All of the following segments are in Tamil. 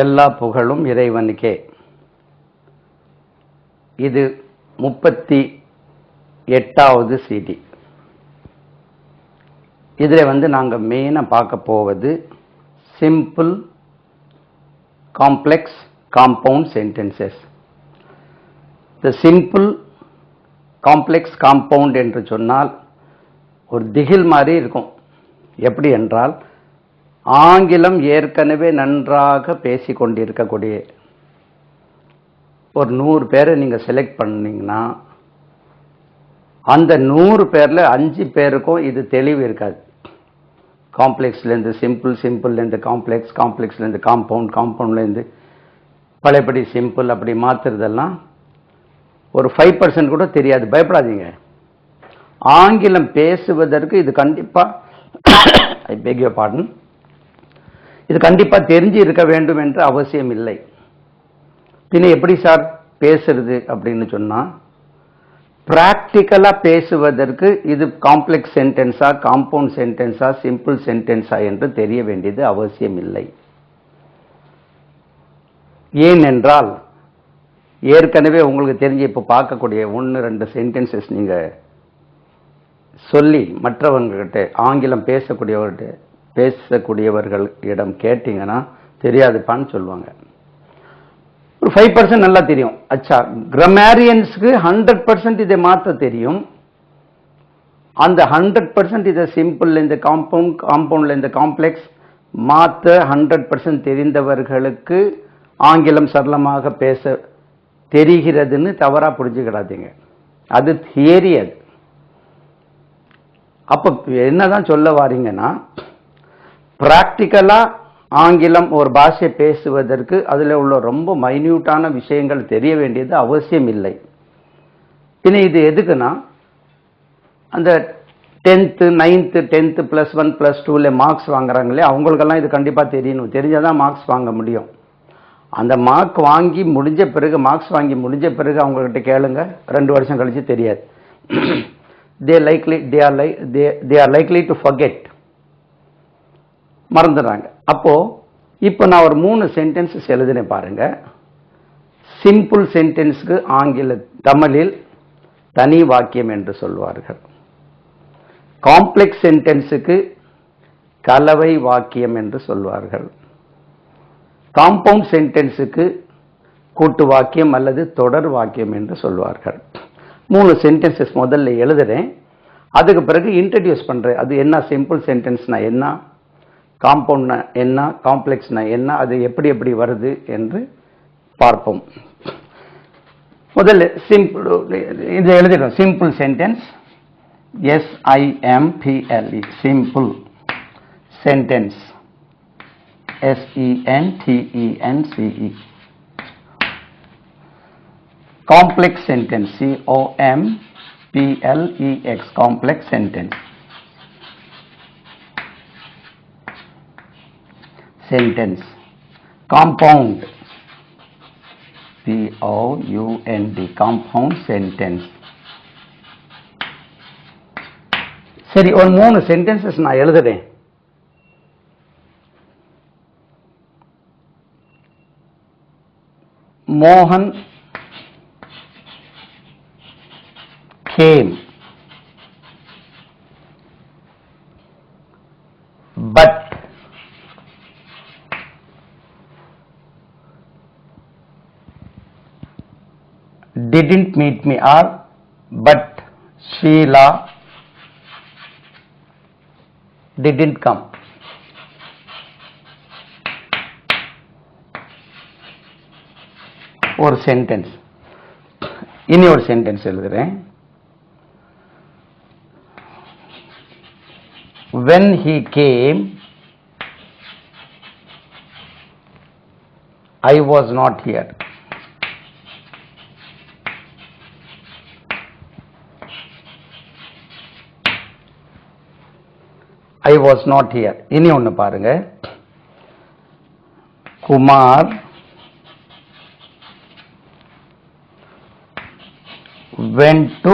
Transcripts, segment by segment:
எல்லா புகழும் இறைவனுக்கே. இது 38வது சிடி. இதில் நாங்கள் மெயினாக பார்க்க போவது சிம்பிள் காம்ப்ளெக்ஸ் காம்பவுண்ட் சென்டென்சஸ். இந்த சிம்பிள் காம்ப்ளெக்ஸ் காம்பவுண்ட் என்று சொன்னால் ஒரு திகில் மாதிரி இருக்கும். எப்படி என்றால், ஆங்கிலம் ஏற்கனவே நன்றாக பேசிக்கொண்டிருக்கக்கூடிய ஒரு 100 பேரை நீங்கள் செலக்ட் பண்ணீங்கன்னா அந்த 100 பேரில் 5 பேருக்கும் இது தெளிவு இருக்காது. காம்ப்ளெக்ஸ்லேருந்து சிம்பிள், சிம்பிள்லேருந்து காம்ப்ளெக்ஸ், காம்ப்ளெக்ஸ்லேருந்து காம்பவுண்ட், காம்பவுண்ட்லேருந்து பழையபடி சிம்பிள் அப்படி மாற்றுறதெல்லாம் ஒரு 5% கூட தெரியாது. பயப்படாதீங்க. ஆங்கிலம் பேசுவதற்கு இது கண்டிப்பாக ஐ பெக் யுவர் பார்டன், இது கண்டிப்பாக தெரிஞ்சு இருக்க வேண்டும் என்று அவசியம் இல்லை. பின்ன எப்படி சார் பேசுறது அப்படின்னு சொன்னால், பிராக்டிக்கலாக பேசுவதற்கு இது காம்ப்ளெக்ஸ் சென்டென்ஸா, காம்பவுண்ட் சென்டென்ஸா, சிம்பிள் சென்டென்ஸா என்று தெரிய வேண்டியது அவசியம் இல்லை. ஏனென்றால் ஏற்கனவே உங்களுக்கு தெரிஞ்சு இப்போ பார்க்கக்கூடிய 1-2 சென்டென்சஸ் நீங்கள் சொல்லி மற்றவங்ககிட்ட ஆங்கிலம் பேசக்கூடியவர்களிடம் கேட்டீங்கன்னா தெரியாதுப்பான்னு சொல்லுவாங்க. ஒரு 5% நல்லா தெரியும். அச்சா, கிராமரியன்ஸ்க்கு 100% இதை மாற்ற தெரியும். அந்த 100% இதை சிம்பிள் இந்த காம்பவுண்ட், காம்பவுண்ட்ல இந்த காம்ப்ளெக்ஸ் மாற்ற 100% தெரிந்தவர்களுக்கு ஆங்கிலம் சரளமாக பேச தெரிகிறதுன்னு தவறாக புரிஞ்சுக்கிடாதீங்க. அது தியரி. அது அப்போ என்னதான் சொல்ல வாரீங்கன்னா, பிராக்டிக்கலா ஆங்கிலம் ஒரு பாஷை பேசுவதற்கு அதில் உள்ள ரொம்ப மைன்யூட்டான விஷயங்கள் தெரிய வேண்டியது அவசியம் இல்லை. பின்ன இது எதுக்குன்னா, அந்த 10th 9th 10th +1 +2 மார்க்ஸ் வாங்குறாங்களே அவங்களுக்கெல்லாம் இது கண்டிப்பாக தெரியணும். தெரிஞ்சாதான் மார்க்ஸ் வாங்க முடியும். அந்த மார்க்ஸ் வாங்கி முடிஞ்ச பிறகு அவங்ககிட்ட கேளுங்க, 2 வருஷம் கழிச்சு தெரியாது. they are likely to forget, மறந்துடுறாங்க. அப்போ இப்போ நான் ஒரு 3 சென்டென்சஸ் எழுதினேன் பாருங்க. சிம்பிள் சென்டென்ஸ்க்கு தமிழில் தனி வாக்கியம் என்று சொல்வார்கள். காம்ப்ளெக்ஸ் சென்டென்ஸுக்கு கலவை வாக்கியம் என்று சொல்வார்கள். காம்பவுண்ட் சென்டென்ஸுக்கு கூட்டு வாக்கியம் அல்லது தொடர் வாக்கியம் என்று சொல்வார்கள். 3 சென்டென்சஸ் முதல்ல எழுதுறேன், அதுக்கு பிறகு இன்ட்ரடியூஸ் பண்றேன். அது என்ன, சிம்பிள் சென்டென்ஸ்னா என்ன, காம்பவுண்ட்னா என்ன, காம்ப்ளெக்ஸ்னா என்ன, அது எப்படி வருது என்று பார்ப்போம். முதல்ல சிம்பிள் இது எழுதிடும். Simple sentence, SIMPLE, simple sentence, SENTENCE. Complex sentence, COMPLEX, complex sentence. Sentence. Compound, POUND, compound sentence. சரி, ஒரு 3 சென்டென்சஸ் நான் எழுதுறேன். Mohan came but didn't meet me, or but Sheila didn't come. ஒரு சென்டென்ஸ். இனி ஒரு சென்டென்ஸ் எழுதுறேன். When he came, I was not here. I was not here. இனி ஒன்று பாருங்க. Kumar went to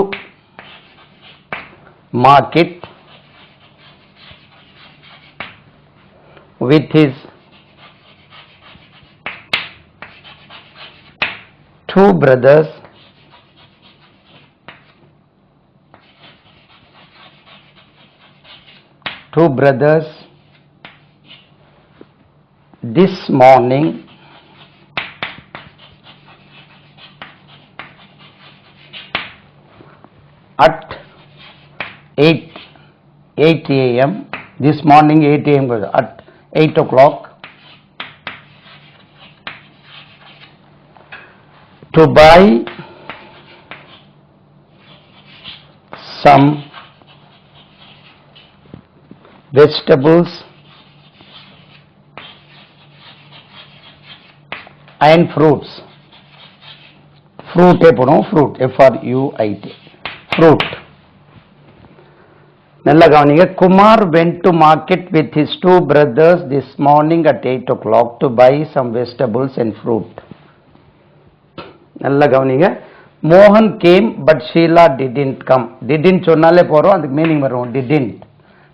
market with his two brothers this morning at 8 a.m. This morning 8 a.m. at 8 o'clock to buy some vegetables and fruits. Fruit fruit, F-R-U-I-T, fruit. நல்லா கவனிங்க. Kumar went to market with his two brothers this morning at 8 o'clock to buy some vegetables and fruit. நல்லா கவனிங்க. Mohan came but Sheila didn't come. Didn't சொன்னாலே போறோம், அதுக்கு மீனிங் வரும்.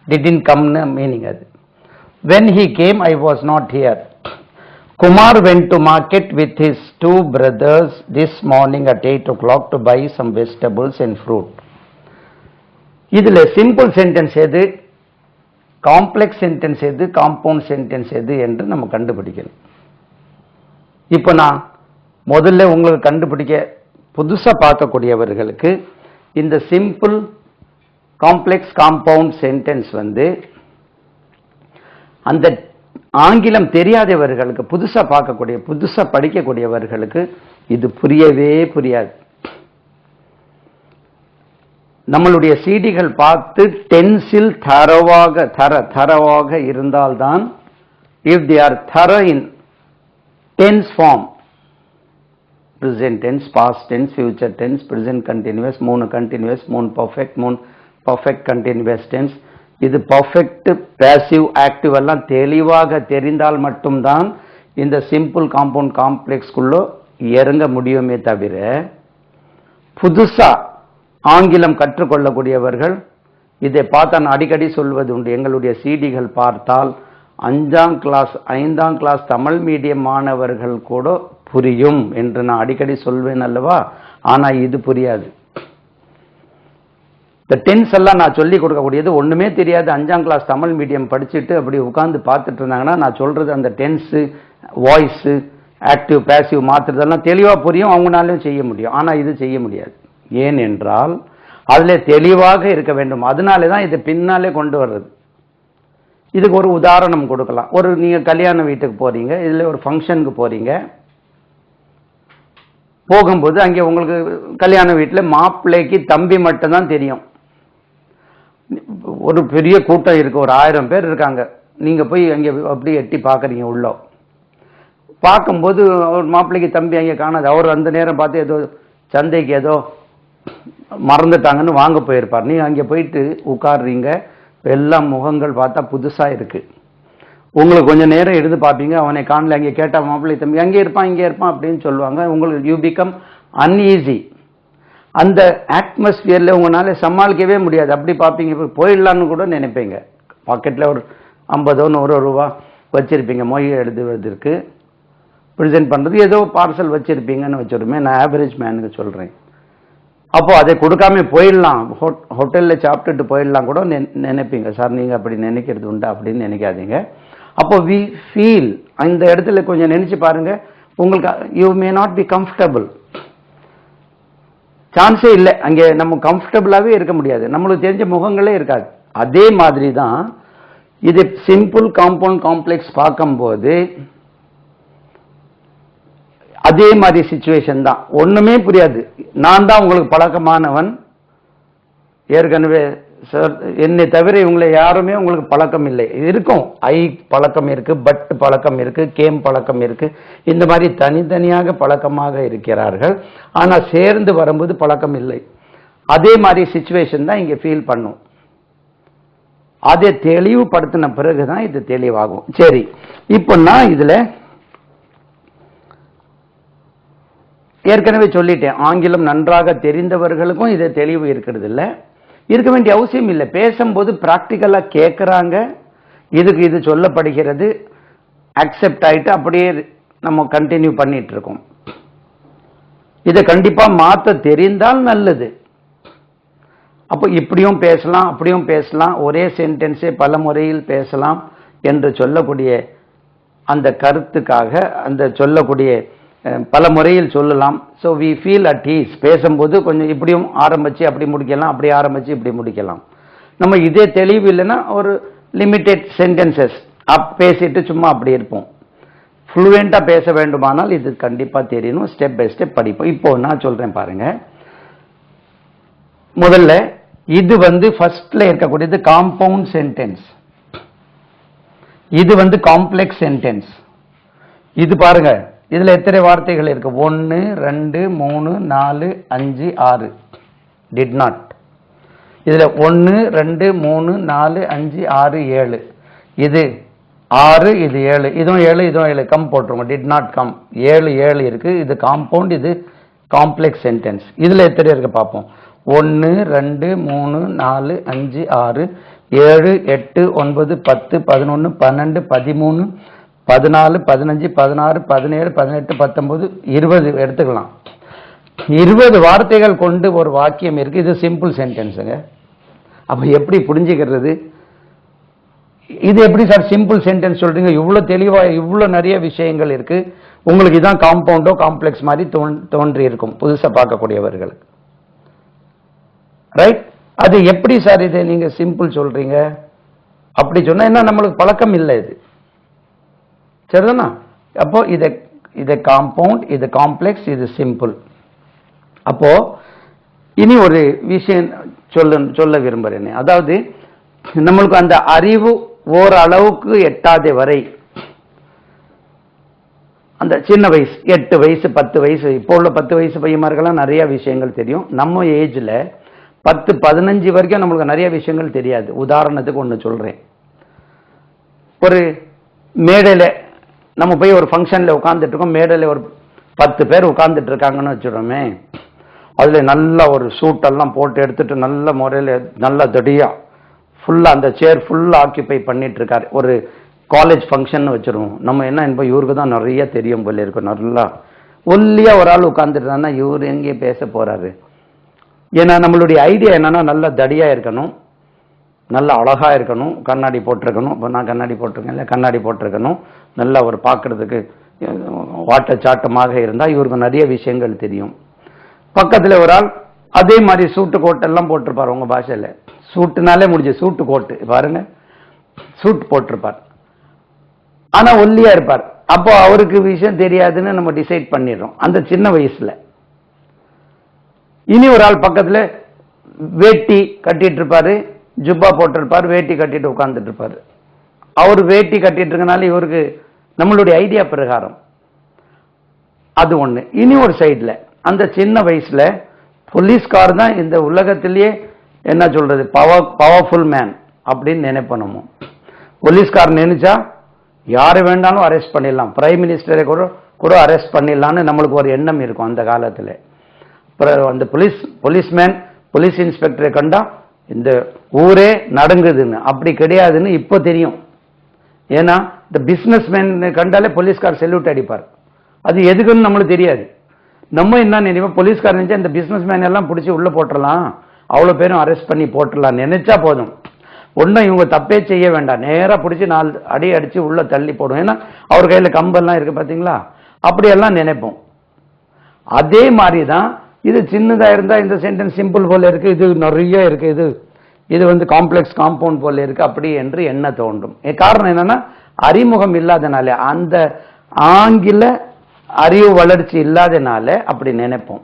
Didn't come னு மீனிங் அது. When he came I was not here. Kumar went to market with his two brothers this morning at 8 o'clock to buy some vegetables and fruit. இதுல சிம்பிள் சென்டென்ஸ் எது, காம்ப்ளெக்ஸ் சென்டென்ஸ் எது, காம்பவுண்ட் சென்டென்ஸ் எது என்று நம்ம கண்டுபிடிக்கணும். இப்போ நான் முதல்ல உங்களுக்கு கண்டுபிடிக்க புதுசா பார்க்கக்கூடியவர்களுக்கு இந்த சிம்பிள் காம்ப்ளெக்ஸ் காம்பவுண்ட் சென்டென்ஸ் அந்த ஆங்கிலம் தெரியாதவர்களுக்கு, புதுசா பார்க்கக்கூடிய புதுசா படிக்கக்கூடியவர்களுக்கு இது புரியவே புரியாது. நம்மளுடைய சிடிகள் பார்த்து டென்ஸில் தரவாக இருந்தால்தான், if they are there in tense form, present tense, past tense, future tense, present continuous, மூணு continuous, மூணு perfect, மூணு perfect continuous tense, இது perfect, passive, active எல்லாம் தெளிவாக தெரிந்தால் மட்டும்தான் இந்த சிம்பிள் காம்பவுண்ட் காம்ப்ளெக்ஸ்குள்ள இறங்க முடியுமே தவிர, புதுசா ஆங்கிலம் கற்றுக்கொள்ளக்கூடியவர்கள் இதை பார்த்தா நான் அடிக்கடி சொல்வது உண்டு. எங்களுடைய சிடிகள் பார்த்தால் 5ஆம் கிளாஸ் தமிழ் மீடியம் மாணவர்கள் கூட புரியும் என்று நான் அடிக்கடி சொல்வேன் அல்லவா. ஆனா இது புரியாது. இந்த டென்ஸ் எல்லாம் நான் சொல்லி கொடுக்கக்கூடியது ஒண்ணுமே தெரியாது. 5ஆம் கிளாஸ் தமிழ் மீடியம் படிச்சுட்டு அப்படி உட்கார்ந்து பார்த்துட்டு இருந்தாங்கன்னா நான் சொல்றது அந்த டென்ஸ், வாய்ஸ், ஆக்டிவ், பேசிவ் மாத்துறதெல்லாம் தெளிவா புரியும், அவங்களாலையும் செய்ய முடியும். ஆனா இது செய்ய முடியாது. ஏன் என்றால் அதுல தெளிவாக இருக்க வேண்டும். அதனாலே தான் இதை பின்னாலே கொண்டு வர்றது. இதுக்கு ஒரு உதாரணம் கொடுக்கலாம். நீங்க கல்யாண வீட்டுக்கு போறீங்க, இதுல ஒரு ஃபங்க்ஷனுக்கு போறீங்க. போகும்போது அங்கே உங்களுக்கு கல்யாண வீட்டில் மாப்பிள்ளைக்கு தம்பி மட்டும்தான் தெரியும். ஒரு பெரிய கூட்டம் இருக்கு, ஒரு 1000 பேர் இருக்காங்க. நீங்க போய் அங்கே அப்படி எட்டி பாக்குறீங்க. உள்ள பார்க்கும்போது ஒரு மாப்பிள்ளைக்கு தம்பி அங்கே காணாது. அவர் அந்த நேரம் பார்த்து ஏதோ சந்தைக்கு ஏதோ மறந்துட்டாங்கன்னு வாங்க போயிருப்பார். நீங்க அங்கே போயிட்டு உட்கார்றீங்க. எல்லா முகங்கள் பார்த்தா புதுசா இருக்கு. உங்களுக்கு கொஞ்சம் நேரம் எடுத்து பார்ப்பீங்க, அவனை காணல. அங்கே கேட்டா மாப்பிள்ளை தம்பி அங்கே இருப்பான் இங்கே இருப்பான் அப்படின்னு சொல்லுவாங்க. உங்களுக்கு யூ பிகம் அன்ஈஸி. அந்த அட்மாஸ்பியர்ல உங்களால சமாளிக்கவே முடியாது. அப்படி பார்ப்பீங்க, போயிடலான்னு கூட நினைப்பீங்க. பாக்கெட்ல ஒரு 50 100 ரூபா வச்சிருப்பீங்க, மொய் எழுதுவதற்கு ப்ரெசென்ட் பண்றது. ஏதோ பார்சல் வச்சிருப்பீங்கன்னு வச்சிருமே, நான் ஆவரேஜ் மேனுக்கு சொல்றேன். அப்போ அதை கொடுக்காம போயிடலாம், ஹோட்டல்ல சாப்பிட்டுட்டு போயிடலாம் கூட நினைப்பீங்க. சார் நீங்க அப்படி நினைக்கிறது உண்டா அப்படின்னு நினைக்காதீங்க. அப்போ வி ஃபீல், அந்த இடத்துல கொஞ்சம் நினைச்சு பாருங்க. உங்களுக்கு you may not be comfortable, சான்ஸே இல்லை. அங்கே நம்ம கம்ஃபர்டபுளாவே இருக்க முடியாது, நம்மளுக்கு தெரிஞ்ச முகங்களே இருக்காது. அதே மாதிரி தான் இது சிம்பிள் காம்பவுண்ட் காம்ப்ளெக்ஸ் பார்க்கும்போது அதே மாதிரி சிச்சுவேஷன் தான். ஒண்ணுமே புரியாது. நான் தான் உங்களுக்கு பழக்கமானவன், ஏற்கனவே சார் என்னை தவிர இவங்களை யாருமே உங்களுக்கு பழக்கம் இல்லை. இருக்கும், ஐ பழக்கம் இருக்கு, பட் பழக்கம் இருக்கு, கேம் பழக்கம் இருக்கு. இந்த மாதிரி தனித்தனியாக பழக்கமாக இருக்கிறார்கள். ஆனா சேர்ந்து வரும்போது பழக்கம் இல்லை. அதே மாதிரி சிச்சுவேஷன் தான் இங்க ஃபீல் பண்ணும். அதை தெளிவுபடுத்தின பிறகுதான் இது தெளிவாகும். சரி, இப்போ நான் இதுல ஏற்கனவே சொல்லிட்டேன், ஆங்கிலம் நன்றாக தெரிந்தவர்களுக்கும் இதை தெளிவு இருக்கிறது இல்லை, இருக்க வேண்டிய அவசியம் இல்லை. பேசும்போது பிராக்டிக்கலா கேட்கறாங்க, இதுக்கு இது சொல்லப்படுகிறது, அக்செப்ட் ஆயிட்டு அப்படியே நம்ம கண்டினியூ பண்ணிட்டு இருக்கோம். இதை கண்டிப்பா மாத்த தெரிந்தால் நல்லது. அப்போ இப்படியும் பேசலாம், அப்படியும் பேசலாம், ஒரே சென்டென்ஸே பல முறையில் பேசலாம் என்று சொல்லக்கூடிய அந்த கருத்துக்காக அந்த சொல்லக்கூடிய பல முறையில் சொல்லலாம். So we feel at ease. பேசும்போது கொஞ்சம் இப்படியும் ஆரம்பிச்சு அப்படி முடிக்கலாம், அப்படி ஆரம்பிச்சு இப்படி முடிக்கலாம். நம்ம இதே தெளிவு இல்லைன்னா ஒரு லிமிட்டெட் சென்டென்சஸ் பேசிட்டு சும்மா அப்படி இருப்போம். ஃப்ளூயண்டா பேச வேண்டுமானால் இது கண்டிப்பா தெரியணும். ஸ்டெப் பை ஸ்டெப் படிப்போம். இப்போ நான் சொல்றேன் பாருங்க. முதல்ல இது ஃபர்ஸ்ட்ல இருக்கக்கூடியது காம்பவுண்ட் சென்டென்ஸ், இது காம்ப்ளெக்ஸ் சென்டென்ஸ். இது பாருங்க, இதுல எத்தனை வார்த்தைகள் இருக்கு? 1 2 3 4 5 6. Did not. இதுல 1 2 3 4 5 6 7. இது 6, இது 7, இதுவும் 7, இதுவும் 7. கம் போட்டுருங்க. Did not come. 7 7 இருக்கு. இது காம்பவுண்ட், இது காம்ப்ளெக்ஸ் சென்டென்ஸ். இதுல எத்தனை இருக்கு பார்ப்போம். 1 2 3 4 5 6 7 8 9 10 11 12 13 14 15 16 17 18 19 20 எடுத்துக்கலாம். 20 வார்த்தைகள் கொண்டு ஒரு வாக்கியம் இருக்கு. இது சிம்பிள் சென்டென்ஸுங்க. அப்ப எப்படி புரிஞ்சுக்கிறது? இது எப்படி சார் சிம்பிள் சென்டென்ஸ் சொல்றீங்க? இவ்வளவு தெளிவா இவ்வளவு நிறைய விஷயங்கள் இருக்கு. உங்களுக்கு இதான் காம்பவுண்டோ காம்ப்ளெக்ஸ் மாதிரி தோன்றி இருக்கும் புதுசா பார்க்கக்கூடியவர்களுக்கு. ரைட்? அது எப்படி சார் இதை நீங்க சிம்பிள் சொல்றீங்க? அப்படி சொன்னா என்ன, நம்மளுக்கு பழக்கம் இல்லை இது. சரிதானா? அப்போ இதை காம்பவுண்ட், இது காம்ப்ளெக்ஸ், இது சிம்பிள். அப்போ இனி ஒரு விஷயம் சொல்ல விரும்புறேன். அதாவது நம்மளுக்கு அந்த அறிவு ஓரளவுக்கு எட்டாத வரை, அந்த சின்ன வயசு 8 வயசு 10 வயசு, இப்போ உள்ள 10 வயசு பையன்மார்கள்லாம் நிறைய விஷயங்கள் தெரியும். நம்ம ஏஜ்ல 10 15 வரைக்கும் நம்மளுக்கு நிறைய விஷயங்கள் தெரியாது. உதாரணத்துக்கு ஒன்று சொல்றேன். ஒரு மேடையில நம்ம போய் ஒரு ஃபங்க்ஷன்ல உட்கார்ந்துட்டு இருக்கோம். மேடையில ஒரு 10 பேர் உட்கார்ந்துட்டு இருக்காங்கன்னு வச்சுடுறோமே. அதுல நல்ல ஒரு சூட்டெல்லாம் போட்டு எடுத்துட்டு நல்ல முறையில் நல்ல தடியா ஃபுல்லா அந்த சேர் ஃபுல்லா ஆக்கியபை பண்ணிட்டு இருக்காரு. ஒரு காலேஜ் ஃபங்க்ஷன் வச்சிருவோம். நம்ம என்ன இப்போ இவருக்கு தான் நிறைய தெரியும் போல இருக்கும். நல்லா ஒல்லியா ஒரு ஆள் உட்கார்ந்துட்டு இவர் எங்கே பேச போறாரு? ஏன்னா நம்மளுடைய ஐடியா என்னன்னா நல்ல தடியா இருக்கணும், நல்ல அழகா இருக்கணும், கண்ணாடி போட்டிருக்கணும். இப்போ நான் கண்ணாடி போட்டிருக்கேன் இல்லை, கண்ணாடி போட்டிருக்கணும், நல்லா ஒரு பார்க்கறதுக்கு வாட்டச்சாட்டமாக இருந்தால் இவருக்கு நிறைய விஷயங்கள் தெரியும். பக்கத்துல ஒரு ஆள் அதே மாதிரி சூட்டு கோட்டெல்லாம் போட்டிருப்பார். உங்க பாஷையில சூட்டுனாலே முடிஞ்சு, சூட்டு கோட்டு பாருங்க, சூட் போட்டிருப்பார். ஆனா ஒல்லியா இருப்பார். அப்போ அவருக்கு விஷயம் தெரியாதுன்னு நம்ம டிசைட் பண்ணிடுறோம் அந்த சின்ன வயசுல. இனி ஒரு ஆள் பக்கத்துல வேட்டி கட்டிட்டு இருப்பாரு, ஜுப்பா போட்டிருப்பார், வேட்டி கட்டிட்டு உட்கார்ந்துட்டு இருப்பாரு. அவர் வேட்டி கட்டிட்டு இருக்கனால இவருக்கு நம்மளுடைய ஐடியா பிரகாரம் அது ஒண்ணு. இனி ஒரு சைட்ல அந்த சின்ன வயசுல போலீஸ்கார் தான் இந்த உலகத்திலேயே என்ன சொல்றது பவர்ஃபுல் மேன் அப்படின்னு நினைப்போம். போலீஸ்கார் நினைச்சா யாரு வேண்டாலும் அரெஸ்ட் பண்ணிடலாம், பிரைம் மினிஸ்டரை கூட அரெஸ்ட் பண்ணிடலாம்னு நம்மளுக்கு ஒரு எண்ணம் இருக்கும் அந்த காலத்துல. அந்த போலீஸ்மேன் போலீஸ் இன்ஸ்பெக்டரை கண்டா இந்த ஊரே நடுங்குதுன்னு. அப்படி கிடையாதுன்னு இப்போ தெரியும். ஏன்னா இந்த பிசினஸ் மேன் கண்டாலே போலீஸ்கார் செல்யூட் அடிப்பார். அது எதுக்குன்னு நம்மளுக்கு தெரியாது. நம்ம என்ன நினைப்போம், போலீஸ்கார் நினைச்சா இந்த பிசினஸ் மேன் எல்லாம் பிடிச்சி உள்ள போட்டுடலாம், அவ்வளவு பேரும் அரெஸ்ட் பண்ணி போட்டுடலாம் நினைச்சா போதும். ஒன்னும் இவங்க தப்பே செய்ய வேண்டாம், நேரா பிடிச்சி 4 அடி அடிச்சு உள்ள தள்ளி போடும். ஏன்னா அவர் கையில கம்பெல்லாம் இருக்கு பாத்தீங்களா, அப்படியெல்லாம் நினைப்போம். அதே மாதிரிதான் இது சின்னதா இருந்தா இந்த சென்டென்ஸ் சிம்பிள் போல இருக்கு, இது நிறைய இருக்கு, இது காம்ப்ளெக்ஸ் காம்பவுண்ட் போல இருக்கு அப்படி என்று என்ன தோன்றும். காரணம் என்னன்னா அறிமுகம் இல்லாதனால, அந்த ஆங்கில அறிவு வளர்ச்சி இல்லாதனால அப்படி நினைப்போம்.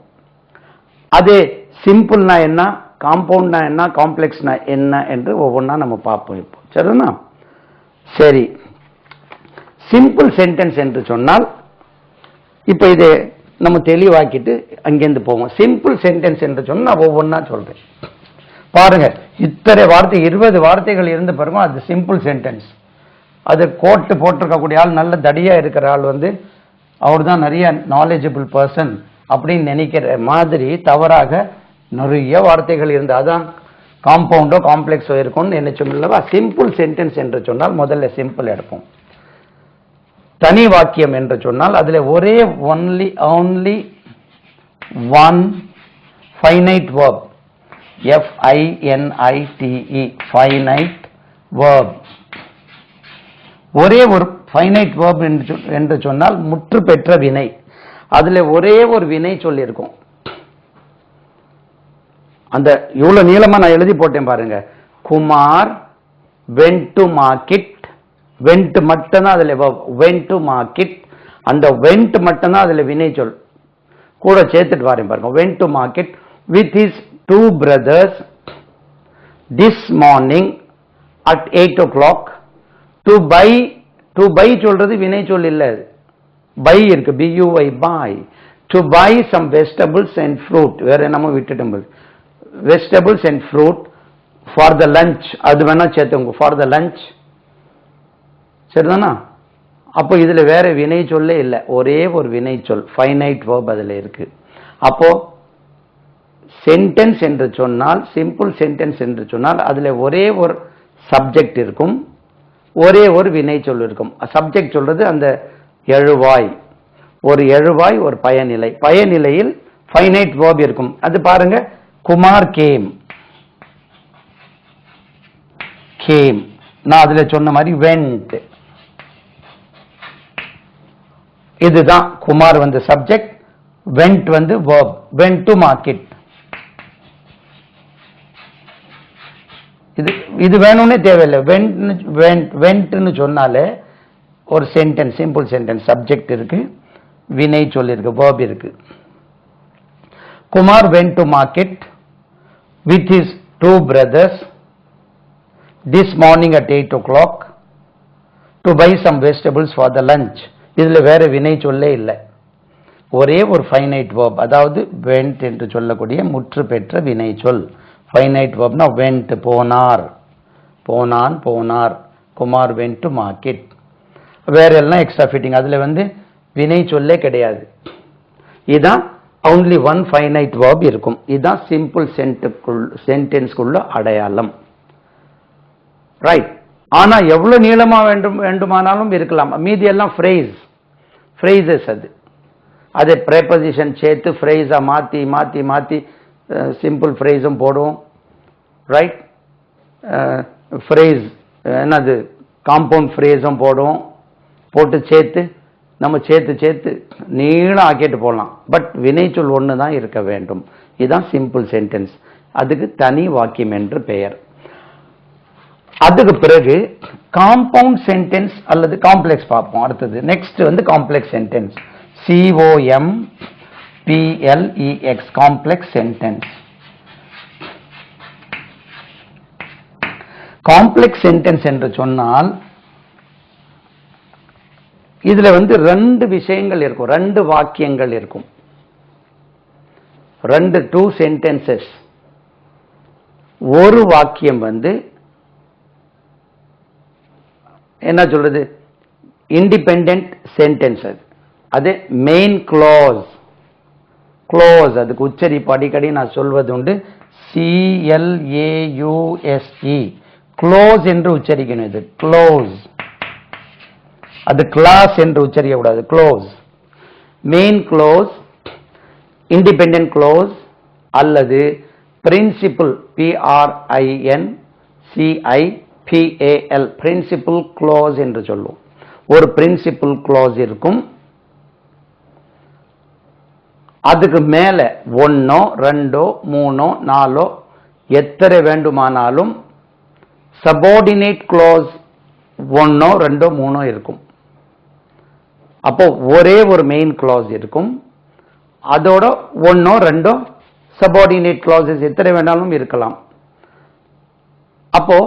அதே சிம்பிள்னா என்ன, காம்பவுண்ட்னா என்ன, காம்ப்ளெக்ஸ்னா என்ன என்று ஒவ்வொன்றா நம்ம பார்ப்போம் இப்போ. சரிண்ணா? சரி, சிம்பிள் சென்டென்ஸ் என்று சொன்னால் இப்ப இதை நம்ம தெளிவாக்கிட்டு அங்கிருந்து போவோம். சிம்பிள் சென்டென்ஸ் என்று சொன்னா ஒவ்வொன்றா சொல்றேன் பாருங்க. இத்தனை வார்த்தை 20 வார்த்தைகள் இருந்து பாருங்க, அது சிம்பிள் சென்டென்ஸ். அது கோட்டு போட்டிருக்கக்கூடிய ஆள் நல்ல தடியா இருக்கிற ஆள் அவர் தான் நிறைய நாலேஜபிள் பர்சன் அப்படின்னு நினைக்கிற மாதிரி தவறாக நிறைய வார்த்தைகள் இருந்து அதான் காம்பவுண்டோ காம்ப்ளெக்ஸோ இருக்கும்னு நினைச்சோம் இல்லவா. சிம்பிள் சென்டென்ஸ் என்று சொன்னால் முதல்ல சிம்பிள் எடுப்போம். தனி வாக்கியம் என்று சொன்னால் அதுல ஒரே only one finite verb, F-I-N-I-T-E, finite verb. ஒரே ஒரு finite verb என்று சொன்னால் முற்று பெற்ற வினை. அதுல ஒரே ஒரு வினை சொல்லியிருக்கும். அந்த இவ்வளவு நீளமா நான் எழுதி போட்டேன் பாருங்க. Kumar went to market, went மட்டும்தான் அதுல went to market, அந்த went மட்டும்தான் அதுல வினை சொல். கூட சேர்த்துட்டு வரேன் பாருங்க. went to market with his two brothers this morning at 8 o'clock to buy. to buy சொல்றது வினை சொல் இல்ல, buy இருக்கு, buy, buy, to buy some vegetables and fruit. வேற என்னமோ விட்டுட்டோம். vegetables and fruit for the lunch, அது வேணா சேர்த்துங்க, for the lunch. சரிதானா? அப்போ இதுல வேற வினை சொல்லே இல்ல, ஒரே ஒரு வினை சொல் finite verb அதுல இருக்கு. அப்போ சென்டென்ஸ் என்று சொன்னால், சிம்பிள் சென்டென்ஸ் என்று சொன்னால் அதுல ஒரே ஒரு சப்ஜெக்ட் இருக்கும், ஒரே ஒரு வினை சொல் இருக்கும். சப்ஜெக்ட் சொல்றது அந்த எழுவாய், ஒரு எழுவாய் ஒரு பயனிலை, பயனிலையில் finite verb இருக்கும். அது பாருங்க, குமார் கேம், கேம் நான் அதுல சொன்ன மாதிரி went, இதுதான் குமார் வந்து சப்ஜெக்ட், went வந்து verb, went to market. இது வேணும்னே தேவையில்லை, வென்ட்னு சொன்னாலே ஒரு சென்டென்ஸ், சிம்பிள் சென்டென்ஸ், சப்ஜெக்ட் இருக்கு, வினை சொல்லிருக்கு, verb இருக்கு. Kumar went to market with his two brothers this morning at 8 o'clock to buy some vegetables for the lunch. இதுல வேற வினை சொல்லே இல்லை, ஒரே ஒரு finite verb, அதாவது went என்று சொல்லக்கூடிய முற்று பெற்ற வினை சொல். finite verb na went, போனார், போனான், போனார். Kumar went to market. வேற எல்லாம் எக்ஸ்ட்ரா ஃபிட்டிங், அதுல வந்து வினை சொல்லே கிடையாது. இதான் only one finite verb இருக்கும். இதான் சிம்பிள் சென்டென்ஸ்க்குள்ள அடையாளம். ரைட். ஆனா எவ்வளவு நீளமா வேண்டுமானாலும் இருக்கலாம். மீதி எல்லாம் phrases, அது preposition சேர்த்து phrase-ஆ மாத்தி மாத்தி மாத்தி சிம்பிள் ஃப்ரேஸும் போடுவோம். ரைட். ஃப்ரேஸ் என்னது, காம்பவுண்ட் ஃப்ரேஸும் போடுவோம். போட்டு சேர்த்து நம்ம சேர்த்து நீளம் ஆக்கிட்டு போடலாம். பட் வினைச்சொல் ஒன்று தான் இருக்க வேண்டும். இதுதான் சிம்பிள் சென்டென்ஸ். அதுக்கு தனி வாக்கியம் என்று பெயர். அதுக்கு பிறகு காம்பவுண்ட் சென்டென்ஸ் அல்லது காம்ப்ளெக்ஸ் பார்ப்போம். அடுத்தது நெக்ஸ்ட் வந்து complex sentence, COMPLEX, complex sentence. Complex sentence என்று சொன்னால் இதுல வந்து ரெண்டு விஷயங்கள் இருக்கும், ரெண்டு வாக்கியங்கள் இருக்கும், டூ சென்டென்சஸ். ஒரு வாக்கியம் வந்து என்ன சொல்றது, இண்டிபெண்டன்ட் சென்டென்ஸ். அது மெயின் க்ளோஸ், அதுக்கு உச்சரிப்பு அடிக்கடி நான் சொல்வது உண்டு, CLAUSE, க்ளோஸ் என்று உச்சரிக்கணும். இது க்ளோஸ், அது கிளாஸ் என்று உச்சரிக்க கூடாது. Close, main close, independent close அல்லது பிரின்சிபல், PRINCIPAL, பிரின்சிபல் க்ளோஸ் என்று சொல்லுவோம். ஒரு பிரின்சிபல் க்ளோஸ் இருக்கும், அதுக்கு மேல ஒன்னோ ரெண்டோ மூணோ நாலோ எத்தனை வேண்டுமானாலும் சபார்டினேட் க்ளோஸ் ஒன்னோ ரெண்டோ மூணோ இருக்கும். அப்போ ஒரே ஒரு மெயின் க்ளோஸ் இருக்கும், அதோட ஒன்னோ ரெண்டோ சபார்டினேட் க்ளோசஸ் எத்தனை வேணாலும் இருக்கலாம். அப்போ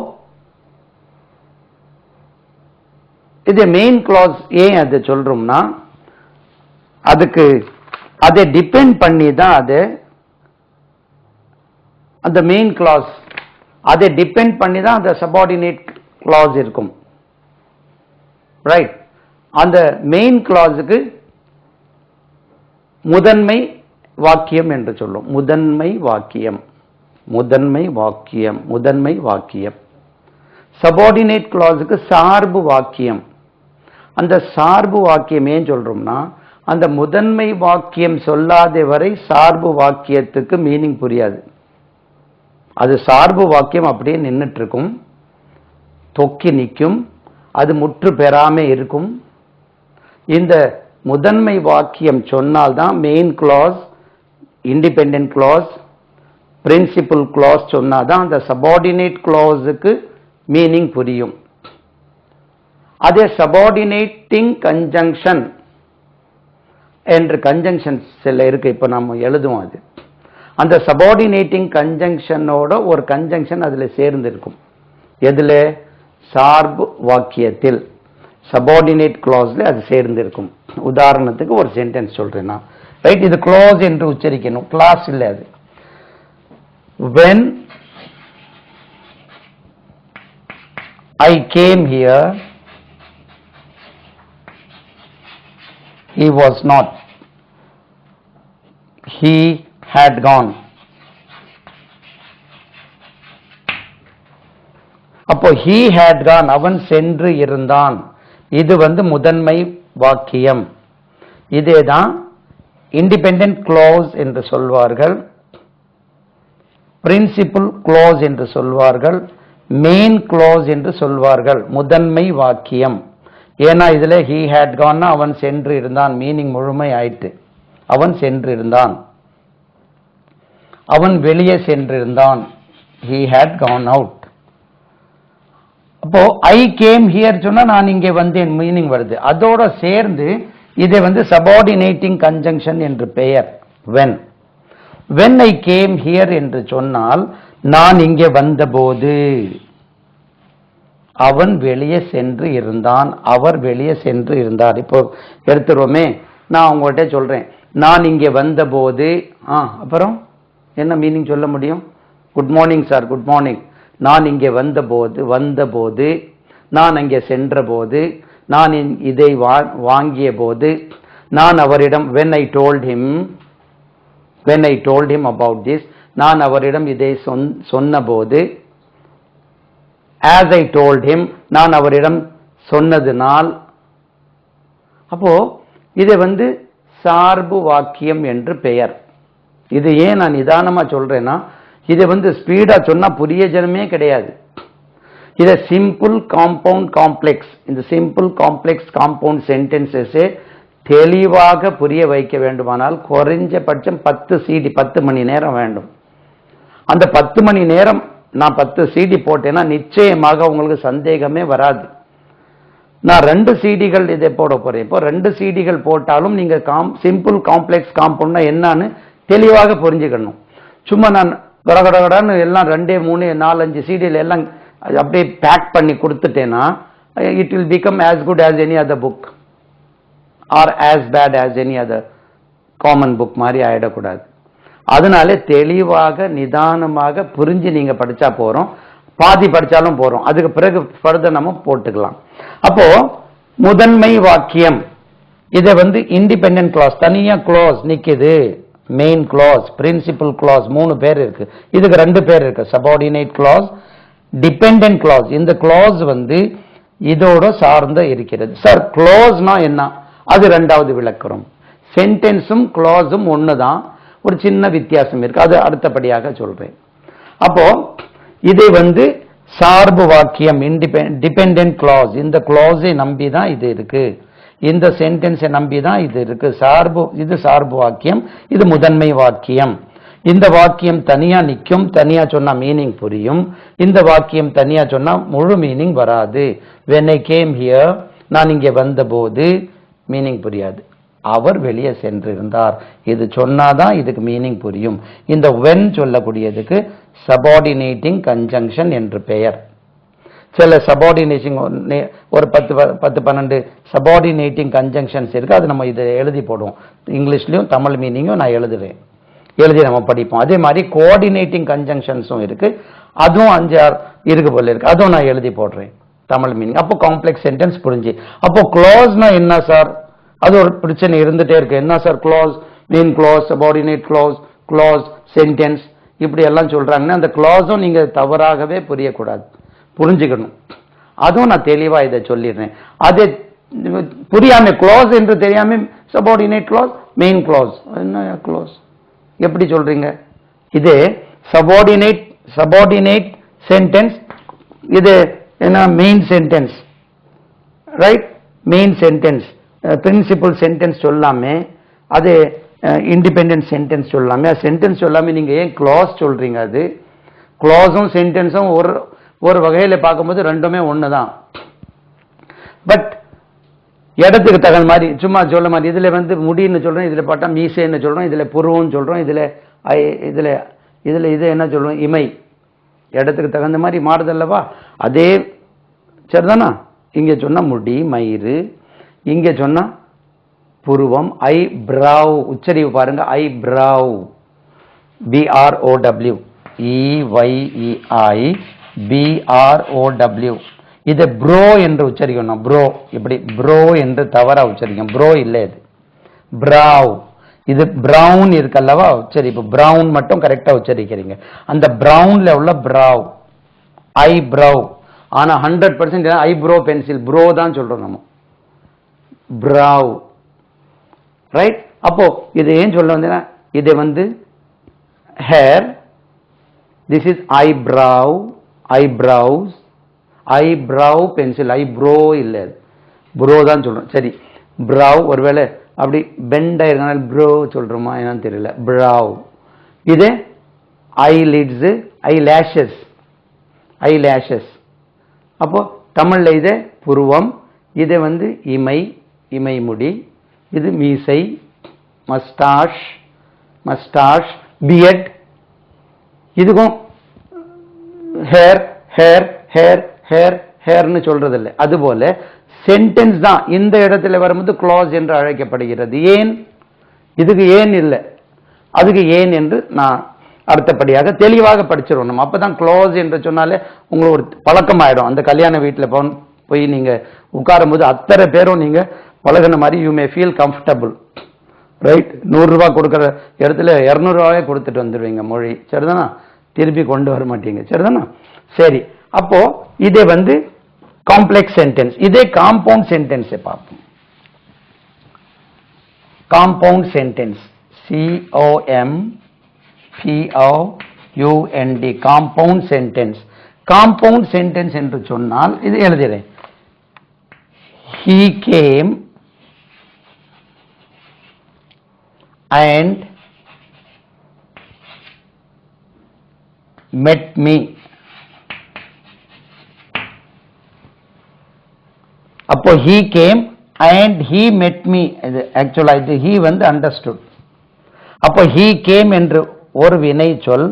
இது மெயின் க்ளோஸ் ஏன் அது சொல்றோம்னா, அதுக்கு அதை டிபெண்ட் பண்ணி தான் அது, அந்த மெயின் க்ளாஸ் அதை டிபெண்ட் பண்ணி தான் அந்த சபார்டினேட் க்ளாஸ் இருக்கும். ரைட். அந்த மெயின் க்ளாஸுக்கு முதன்மை வாக்கியம் என்று சொல்லும். முதன்மை வாக்கியம். சபார்டினேட் க்ளாஸுக்கு சார்பு வாக்கியம். அந்த சார்பு வாக்கியம் ஏன் சொல்றோம்னா, அந்த முதன்மை வாக்கியம் சொல்லாத வரை சார்பு வாக்கியத்துக்கு மீனிங் புரியாது. அது சார்பு வாக்கியம் அப்படியே நின்றுட்டு இருக்கும், தொக்கி நிற்கும், அது முற்று பெறாம இருக்கும். இந்த முதன்மை வாக்கியம் சொன்னால்தான் main clause, independent clause, principal clause சொன்னாதான் அந்த சபார்டினேட் கிளாஸுக்கு மீனிங் புரியும். அதே சபார்டினேட்டிங் கன்ஜங்ஷன் என்று கன்ஜங்ஷன் சில இருக்கு, இப்ப நம்ம எழுதுவோம். அது அந்த சபார்டினேட்டிங் கன்ஜங்ஷனோட ஒரு கன்ஜங்ஷன் அதுல சேர்ந்து இருக்கும். எதுல? சார்பு வாக்கியத்தில் சபார்டினேட் கிளாஸ்ல அது சேர்ந்து இருக்கும். உதாரணத்துக்கு ஒரு சென்டென்ஸ் சொல்றேன் நான், ரைட்? இது கிளாஸ் என்று உச்சரிக்கணும், கிளாஸ் இல்ல. அது when I came here he was not, he had gone. அப்போ he had gone, அவன் சென்று இருந்தான். இது முதன்மை வாக்கியம். இதேதான் இண்டிபெண்டன்ட் கிளாஸ் என்று சொல்வார்கள், பிரின்சிபல் கிளாஸ் என்று சொல்வார்கள், மெயின் கிளாஸ் என்று சொல்வார்கள். முதன்மை வாக்கியம். ஏன்னா இதுல he had gone, அவன் சென்று இருந்தான், மீனிங் முழுமை ஆயிட்டு. அவன் சென்று இருந்தான், அவன் வெளியே சென்றிருந்தான், he had gone out. அப்போ I came here சொன்னா நான் இங்கே வந்தேன் மீனிங் வருது. அதோட சேர்ந்து இதை சபார்டினேட்டிங் கன்ஜங்ஷன் என்று பெயர். when I came here என்று சொன்னால் நான் இங்கே வந்தபோது அவன் வெளியே சென்று இருந்தான், அவர் வெளியே சென்று இருந்தார். இப்போ எடுத்துருவோமே, நான் உங்கள்கிட்ட சொல்றேன், நான் இங்கே வந்தபோது, அப்புறம் என்ன மீனிங் சொல்ல முடியும்? Good morning sir, good morning. நான் இங்கே வந்தபோது, நான் அங்கே சென்ற போது, நான் இதை வாங்கிய போது, நான் அவரிடம் when I told him about this, நான் அவரிடம் இதை சொன்னபோது, as I told him, நான் அவரிடம் சொன்னதுனால். அப்போ இதை சார்பு வாக்கியம் என்று பெயர். இது ஏன் நான் நிதானமா சொல்றேன்னா, இதை ஸ்பீடா சொன்னா புரியஜனமே கிடையாது. இதை சிம்பிள் காம்பவுண்ட் காம்ப்ளெக்ஸ், இந்த சிம்பிள் காம்ப்ளெக்ஸ் காம்பவுண்ட் சென்டென்சஸே தெளிவாக புரிய வைக்க வேண்டுமானால் குறைஞ்சபட்சம் 10 CD 10 மணி நேரம் வேண்டும். அந்த 10 மணி நேரம் நான் 10 CD போட்டேன்னா நிச்சயமாக உங்களுக்கு சந்தேகமே வராது. நான் 2 CDகள் இதை போட போறேன். இப்போ 2 CDகள் போட்டாலும் நீங்க சிம்பிள் காம்ப்ளெக்ஸ் காம்பவுண்ட்னா என்னன்னு தெளிவாக புரிஞ்சுக்கணும். சும்மா நான் கடகடகடான்னு எல்லாம் 2 3 4 5 CDல எல்லாம் அப்படியே பேக் பண்ணி கொடுத்துட்டேன்னா it will become as good as any other book or as bad as any other common book மாதிரி ஆயிடக்கூடாது. அதனால தெளிவாக நிதானமாக புரிஞ்சு நீங்க படிச்சா போறோம், பாதி படிச்சாலும் போறோம், அதுக்கு பிறகு ஃபர்தர் நம்ம போட்டுக்கலாம். அப்போ முதன்மை வாக்கியம் இதை இண்டிபெண்டன்ட் கிளாஸ், தனியா கிளாஸ் நிக்குது, மெயின் கிளாஸ், பிரின்சிபல் கிளாஸ், 3 பேர் இருக்கு. இதுக்கு 2 பேர் இருக்கு, சபார்டினேட் கிளாஸ், டிபெண்டன்ட் கிளாஸ். இந்த கிளாஸ் இதோட சார்ந்த இருக்கிறது. சார் கிளாஸ்னா என்ன? அது 2வது விளக்குறோம். சென்டென்ஸும் கிளாஸும் ஒண்ணுதான், ஒரு சின்ன வித்தியாசம் இருக்கு, அது அடுத்தபடியாக சொல்றேன். அப்போ இதை சார்பு வாக்கியம், டிபெண்டன்ட் கிளாஸ், இந்த கிளாஸை நம்பி தான் இது இருக்கு, இந்த சென்டென்ஸை நம்பி தான் இது இருக்கு. இது சார்பு வாக்கியம், இது முதன்மை வாக்கியம். இந்த வாக்கியம் தனியா நிற்கும், தனியா சொன்னா மீனிங் புரியும். இந்த வாக்கியம் தனியா சொன்னா முழு மீனிங் வராது. when I came here, நான் இங்கே வந்தபோது மீனிங் புரியாது. அவர் வெளியே சென்றிருந்தார், இது சொன்னாதான் இதுக்கு மீனிங் புரியும். இந்த when சொல்லக்கூடியதுக்கு சபார்டினேட்டிங் கன்ஜங்ஷன் என்று பெயர். சில சபார்டினேட்டிங் ஒரு 10-12 சபார்டினேட்டிங் கன்ஜங்ஷன்ஸ் இருக்கு, அது நம்ம இதை எழுதி போடுவோம். இங்கிலீஷ்லயும் தமிழ் மீனிங்கும் நான் எழுதி நம்ம படிப்போம். அதே மாதிரி கோஆர்டினேட்டிங் கன்ஜங்ஷன்ஸும் இருக்கு, அதுவும் 5-6 இருக்கு போல இருக்கு, அதுவும் நான் எழுதி போடுறேன் தமிழ் மீனிங். அப்போ காம்ப்ளெக்ஸ் சென்டென்ஸ் புரிஞ்சு. அப்போ கிளாஸ்னா என்ன சார்? அது ஒரு பிரச்சனை இருந்துட்டே இருக்கு. என்ன sir clause, main clause, subordinate clause, sentence இப்படி எல்லாம் சொல்றாங்கன்னா அந்த கிளாஸும் நீங்க தவறாகவே புரியக்கூடாது, புரிஞ்சுக்கணும். அதுவும் நான் தெளிவா இதை சொல்லிடுறேன். அது புரியாம கிளாஸ் என்று தெரியாம சபார்டினேட் கிளாஸ், மெயின் கிளாஸ். என்ன கிளாஸ் எப்படி சொல்றீங்க? இது சபார்டினேட் சென்டென்ஸ், இது என்ன main sentence, right? Main sentence, principal sentence சொல்லாமே அது இண்டிபெண்டன்ட் சென்டென்ஸ் சொல்லாமே, சென்டென்ஸ் சொல்லாமே நீங்க ஏன் கிளாஸ் சொல்றீங்க? அது கிளாஸும் சென்டென்ஸும் ஒரு வகையில பார்க்கும்போது ரெண்டுமே ஒண்ணுதான். பட் இடத்துக்கு தகுந்த மாதிரி சும்மா சொல்ல மாதிரி இதுல வந்து முடின்னு சொல்றோம், இதுல பார்த்தா மீசைன்னு சொல்றோம், இதுல புருவம்னு சொல்றோம், இதுல இது என்ன சொல்றோம், இமை. இடத்துக்கு தகுந்த மாதிரி மாறுதல்லவா? அதே சரிதானா? இங்க சொன்னா முடி, மயிறு, இங்க சொன்னா புருவம், ஐ பிராவ். உச்சரிவு பாருங்க, ஐ பிராவ், BROW, EYEI BROW. இது ப்ரோ என்று உச்சரிக்கணும். ப்ரோ இப்படி ப்ரோ என்று தவறா உச்சரிக்கும். ப்ரோ இல்லை, இது பிராவ். இது பிரவுன் இருக்கல்லவா, உச்சரிப்பு பிரவுன் மட்டும் கரெக்டா உச்சரிக்கிறீங்க. அந்த பிரவுன்ல உள்ள பிராவ், ஐ பிரவ். ஆனா 100% ஐப்ரோ பென்சில், ப்ரோ தான் சொல்றோம் நம்ம, பிராவ், ரைட்? அப்போ இது ஏன் சொல்ல வந்தேன்னா, இது வந்து hair, this is eyebrow, eyebrows, eyebrow pencil, eyebrow இல்லை, ப்ரோ தான் சொல்றோம். சரி, பிராவ் ஒருவேளை அப்படி பெண்ட் ஆயிருக்கனால ப்ரோ சொல்றோமா என்னன்னு தெரியல. பிராவ். இது ஐலிட்ஸ், ஐலேஷஸ், ஐலேஷஸ். அப்போ தமிழ்ல இது புருவம், இது வந்து இமை, இமை முடி, இது மீசை, மஸ்டாஷ், மஸ்டாஷ், பியர்ட். இதுக்கும் ஹேர், ஹேர், ஹேர், ஹேர், ஹேர்னு சொல்றது இல்லை. அதுபோல சென்டென்ஸ் தான் இந்த இடத்துல வரும்போது கிளாஸ் என்று அழைக்கப்படுகிறது. ஏன்? இதுக்கு ஏன் இல்லை, அதுக்கு ஏன் என்று நான் அடுத்தபடியாக தெளிவாக படிச்சிருவோம் நம்ம. அப்பதான் கிளாஸ் என்று சொன்னாலே உங்களுக்கு ஒரு பழக்கம் ஆயிடும். அந்த கல்யாண வீட்டில் போய் நீங்க உட்காரும் போது அத்தனை பேரும் நீங்க பழகின மாதிரி you may feel comfortable, right? 100 ரூபாய் கொடுக்குற இடத்துல 200 ரூபாயே கொடுத்துட்டு வந்துடுவீங்க மொழி, சரிதானா? திருப்பி கொண்டு வர மாட்டீங்க, சரிதானா? சரி, அப்போ இதே வந்து காம்ப்ளெக்ஸ் சென்டென்ஸ். இதே காம்பவுண்ட் சென்டென்ஸ் பார்ப்போம். Compound sentence, COMPOUND, compound sentence. Compound sentence என்று சொன்னால் இது எழுதுகிறேன். He came and met me. அப்போ he came and he met me. இது ஆக்சுவலா இது he வந்து understood. அப்போ he came என்று ஒரு வினை சொல்.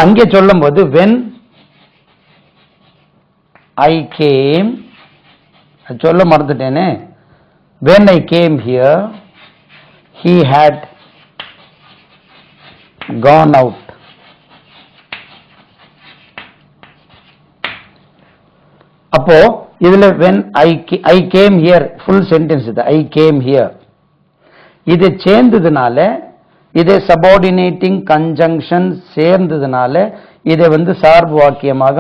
அங்கே சொல்லும் போது when I came, சொல்ல மறந்துட்டேனே, when I came here he had gone out. அப்போ இதுல when I came here full sentence, இது I came here. இது சேர்ந்ததுனால, இதை சபார்டினேட்டிங் கன்ஜங்ஷன் சேர்ந்ததுனால இதை வந்து சார்பு வாக்கியமாக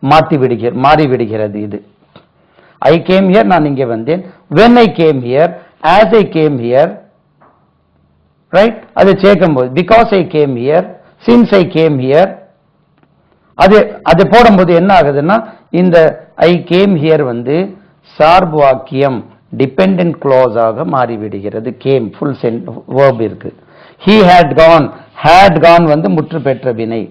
மாறி விடுகிறது. இது I came here, நான் இங்கே வந்தேன். when I came here, as I came here, right? அதை சேர்க்கும்போது because I came here, since I came here, அது போடும்போது என்ன ஆகுதுன்னா, இந்த I came here வந்து சார்பு வாக்கியம் டிபெண்டன்ட் கிளாஸ் ஆக மாறிவிடுகிறது. கேம் ஃபுல் verb இருக்கு. he had gone வந்து முற்று பெற்ற வினை.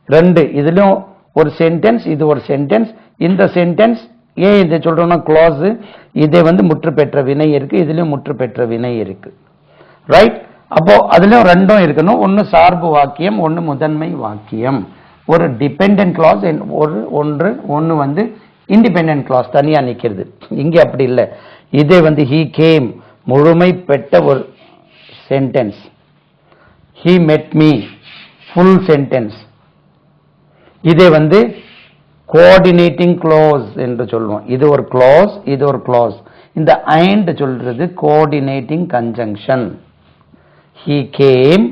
ரெண்டு இதிலும் ஒரு சென்டென்ஸ், இது ஒரு சென்டென்ஸ். இந்த சென்டென்ஸ் ஏன் இதை சொல்றோம்னா கிளாஸ், இதை வந்து முற்று பெற்ற வினை இருக்கு, இதுலயும் முற்று பெற்ற வினை இருக்கு, ரைட்? அப்போ அதுலயும் ரெண்டும் இருக்கணும். ஒன்னு சார்பு வாக்கியம், ஒன்னு முதன்மை வாக்கியம். ஒரு டிபெண்டன்ட் கிளாஸ், ஒன்னு வந்து இண்டிபெண்டன்ட் கிளாஸ் தனியா நிக்கிறது. இங்க அப்படி இல்லை. இதே வந்து he came முழுமை பெற்ற ஒரு sentence. he met me full sentence. இதே வந்து கோஆர்டினேட்டிங் clause என்று சொல்லுவோம். இது ஒரு clause, இது ஒரு clause. இந்த and சொல்றது coordinating conjunction. he came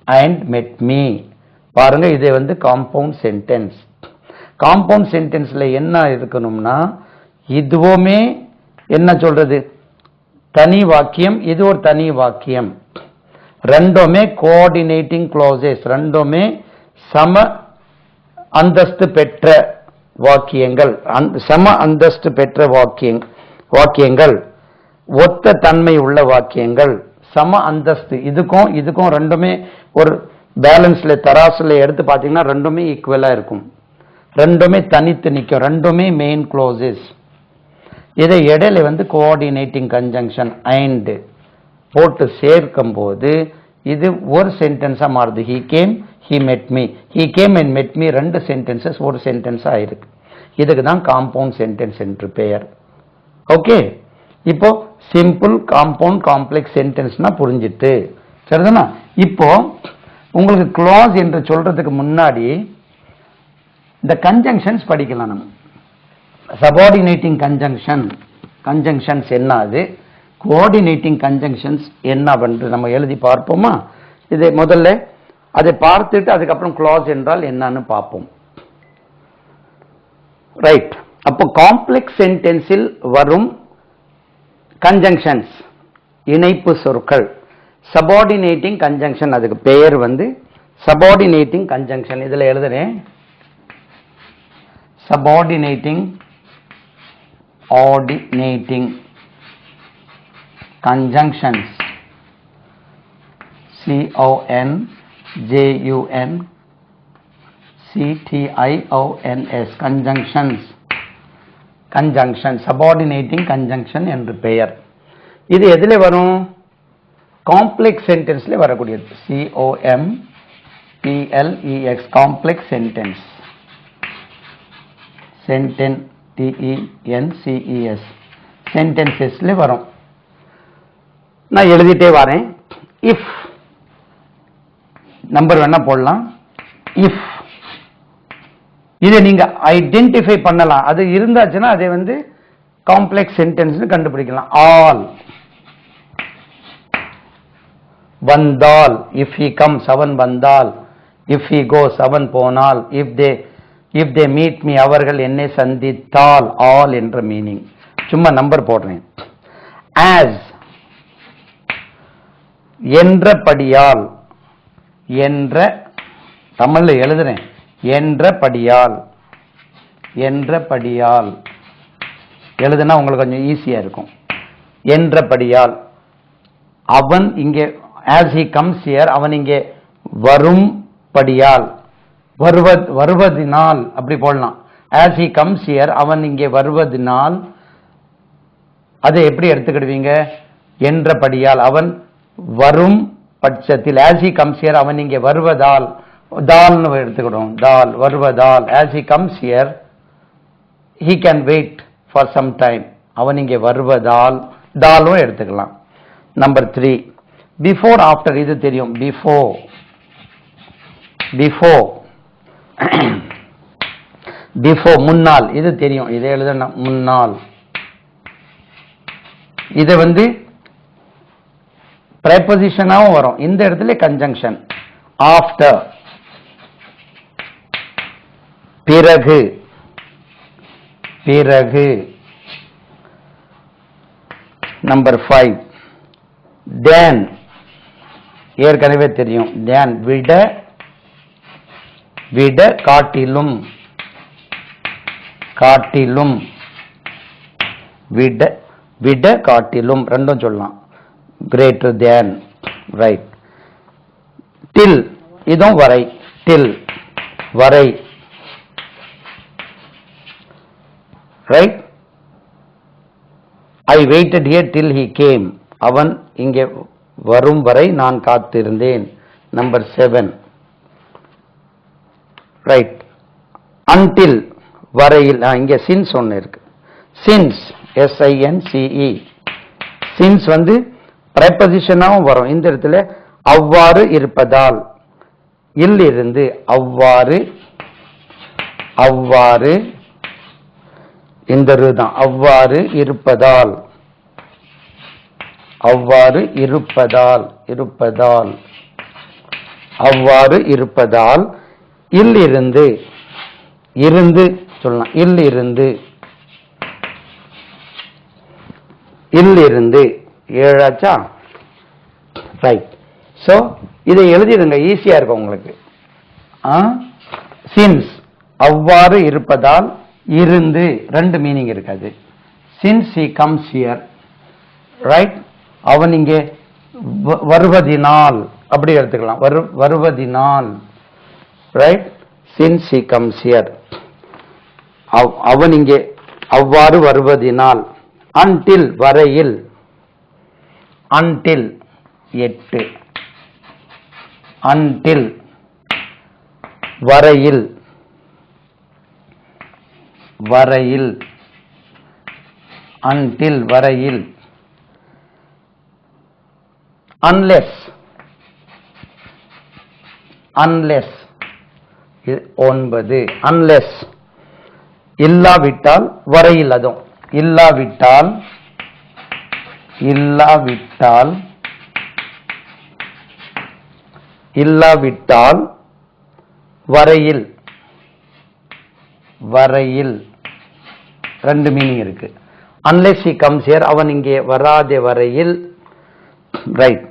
and met me. பாருங்க, இது வந்து காம்பவுண்ட் சென்டென்ஸ். காம்பவுண்ட் சென்டென்ஸ்ல என்ன இருக்கணும்னா, இதுவுமே என்ன சொல்றது, தனி வாக்கியம், இது ஒரு தனி வாக்கியம். ரெண்டுமே கோஆர்டினேட்டிங் க்ளோசஸ், ரெண்டுமே சம அந்தஸ்து பெற்ற வாக்கியங்கள், சம அந்தஸ்து பெற்ற வாக்கியங்கள், ஒத்த தன்மை உள்ள வாக்கியங்கள், சம அந்தஸ்து. இதுக்கும் ரெண்டுமே ஒரு பேலன்ஸ்ல தராசுல எடுத்து பார்த்தீங்கன்னா ரெண்டுமே ஈக்குவலா இருக்கும், ரெண்டுமே தனித்து நிற்கும், ரெண்டுமே மெயின் க்ளோசஸ். இதை இடையில கோஆர்டினேட்டிங் கன்ஜங்ஷன் அண்ட் போட்டு சேர்க்கும் போது இது ஒரு சென்டென்ஸா மாறுது. he came, he met me, he came and met me, ரெண்டு சென்டென்சஸ் ஒரு சென்டென்ஸா ஆயிருக்கு. இதுக்கு தான் காம்பவுண்ட் சென்டென்ஸ் என்று பெயர். ஓகே, இப்போ சிம்பிள், காம்பவுண்ட், காம்ப்ளெக்ஸ் சென்டென்ஸ்னா புரிஞ்சிட்டு சரிதானா? இப்போ உங்களுக்கு க்ளாஸ் என்று சொல்றதுக்கு முன்னாடி இந்த கன்ஜங்ஷன்ஸ் படிக்கலாம். நம்ம சபார்டினேட்டிங் கன்ஜங்ஷன்ஸ் என்ன, அது கோஆர்டினேட்டிங் கன்ஜங்ஷன்ஸ் என்ன என்று நம்ம எழுதி பார்ப்போமா? இதை முதல்ல அதை பார்த்துட்டு அதுக்கப்புறம் க்ளாஸ் என்றால் என்னன்னு பார்ப்போம். ரைட். அப்போ காம்ப்ளெக்ஸ் சென்டென்ஸில் வரும் கன்ஜங்ஷன்ஸ், இணைப்பு சொற்கள், சபார்டினேட்டிங் கன்ஜங்ஷன், அதுக்கு பெயர் சபார்டினேட்டிங் கன்ஜங்ஷன். இதுல எழுதுறேன் subordinating conjunctions, conjunctions, conjunction, subordinating conjunction என்று பெயர். இது எதிலே வரும்? காம்ப்ளெக்ஸ் சென்டென்ஸ்ல வரக்கூடியது. COMPLEX, காம்ப்ளெக்ஸ் சென்டென்ஸ், TENCES, சென்டென்சஸ்ல வரும். நான் எழுதிட்டே வரேன். இஃப் நம்பர் வேணா போடலாம். இஃப் இதை நீங்க ஐடென்டிஃபை பண்ணலாம். அது இருந்தாச்சுன்னா அதை காம்ப்ளெக்ஸ் சென்டென்ஸ் கண்டுபிடிக்கலாம். ஆல் வந்தால், இஃப் ஹி கம்ஸ் அவன் வந்தால், இஃப் ஹி கோஸ் அவன் போனால், இஃப் தே மீட் மீ அவர்கள் என்னை சந்தித்தால், ஆல் என்ற மீனிங். சும்மா நம்பர் போடுறேன். ஆஸ் என்றபடியால், என்ற தமிழ்ல எழுதுறேன், என்றபடியால், என்றபடியால் எழுதுனா உங்களுக்கு கொஞ்சம் ஈஸியா இருக்கும். என்றபடியால் அவன் இங்கே, as he comes here, அவன் இங்கே வரும்படியால், வருவதினால் அப்படி போடலாம். as he comes here, அவன் இங்கே வருவதினால், அதை எப்படி எடுத்துக்கிடுவீங்க? என்றபடியால் அவன் வரும் பட்சத்தில், as he comes here, அவன் இங்கே வருவதால், தால்னு எடுத்துக்கிடும், தால், வருவதால், as he comes here, he can wait for some time, அவன் இங்கே வருவதால், தாலும் எடுத்துக்கலாம். நம்பர் 3, பிஃபோர் ஆஃப்டர், இது தெரியும். பிஃபோர் முன்னால், இது தெரியும், இதை எழுத முன்னால். இது prepositionாவும் வரும். இந்த இடத்துல கன்ஜங்ஷன். ஆஃப்டர் பிறகு, பிறகு. நம்பர் 5, then ஏற்கனவே தெரியும். then விட, விட காட்டிலும், காட்டிலும், விட, விட காட்டிலும் ரெண்டும் சொல்லலாம். greater than, right. till, இதுவும் வரை, till வரை, right. I waited here till he came, அவன் இங்கே வரும் வரை நான் காத்திருந்தேன். Number 7, right. until வரையில், இங்கே since ஒன்று இருக்கு. since, SINCE, since prepositionாவும் வரும். இந்த இடத்துல அவ்வாறு இருப்பதால், இருந்து, அவ்வாறு, அவ்வாறு, இந்த தான், அவ்வாறு இருப்பதால், அவ்வாறு இருப்பதால், இருப்பதால், அவ்வாறு இருப்பதால், இருந்து, இருந்து சொல்லலாம், இருந்து, இருந்து 7 ஆச்சா? ரைட். ஸோ இதை எழுதிடுங்க, ஈஸியா இருக்கும் உங்களுக்கு. சின்ஸ் அவ்வாறு இருப்பதால், இருந்து ரெண்டு மீனிங் இருக்காது. Since he comes here, right, அவன் இங்கே வருவதினால் அப்படி எடுத்துக்கலாம். வருவதினால், right, since he comes here, அவன் இங்கே அவ்வாறு வருவதினால். until வரையில், until 8, until வரையில், வரையில், until வரையில். unless, unless 9, unless இல்லாவிட்டால் வரையில், அதுவும் இல்லாவிட்டால், இல்லாவிட்டால், இல்லாவிட்டால் வரையில், வரையில் ரெண்டு மீனிங் இருக்கு. unless he comes here, அவன் இங்கே வராத வரையில், ரைட்,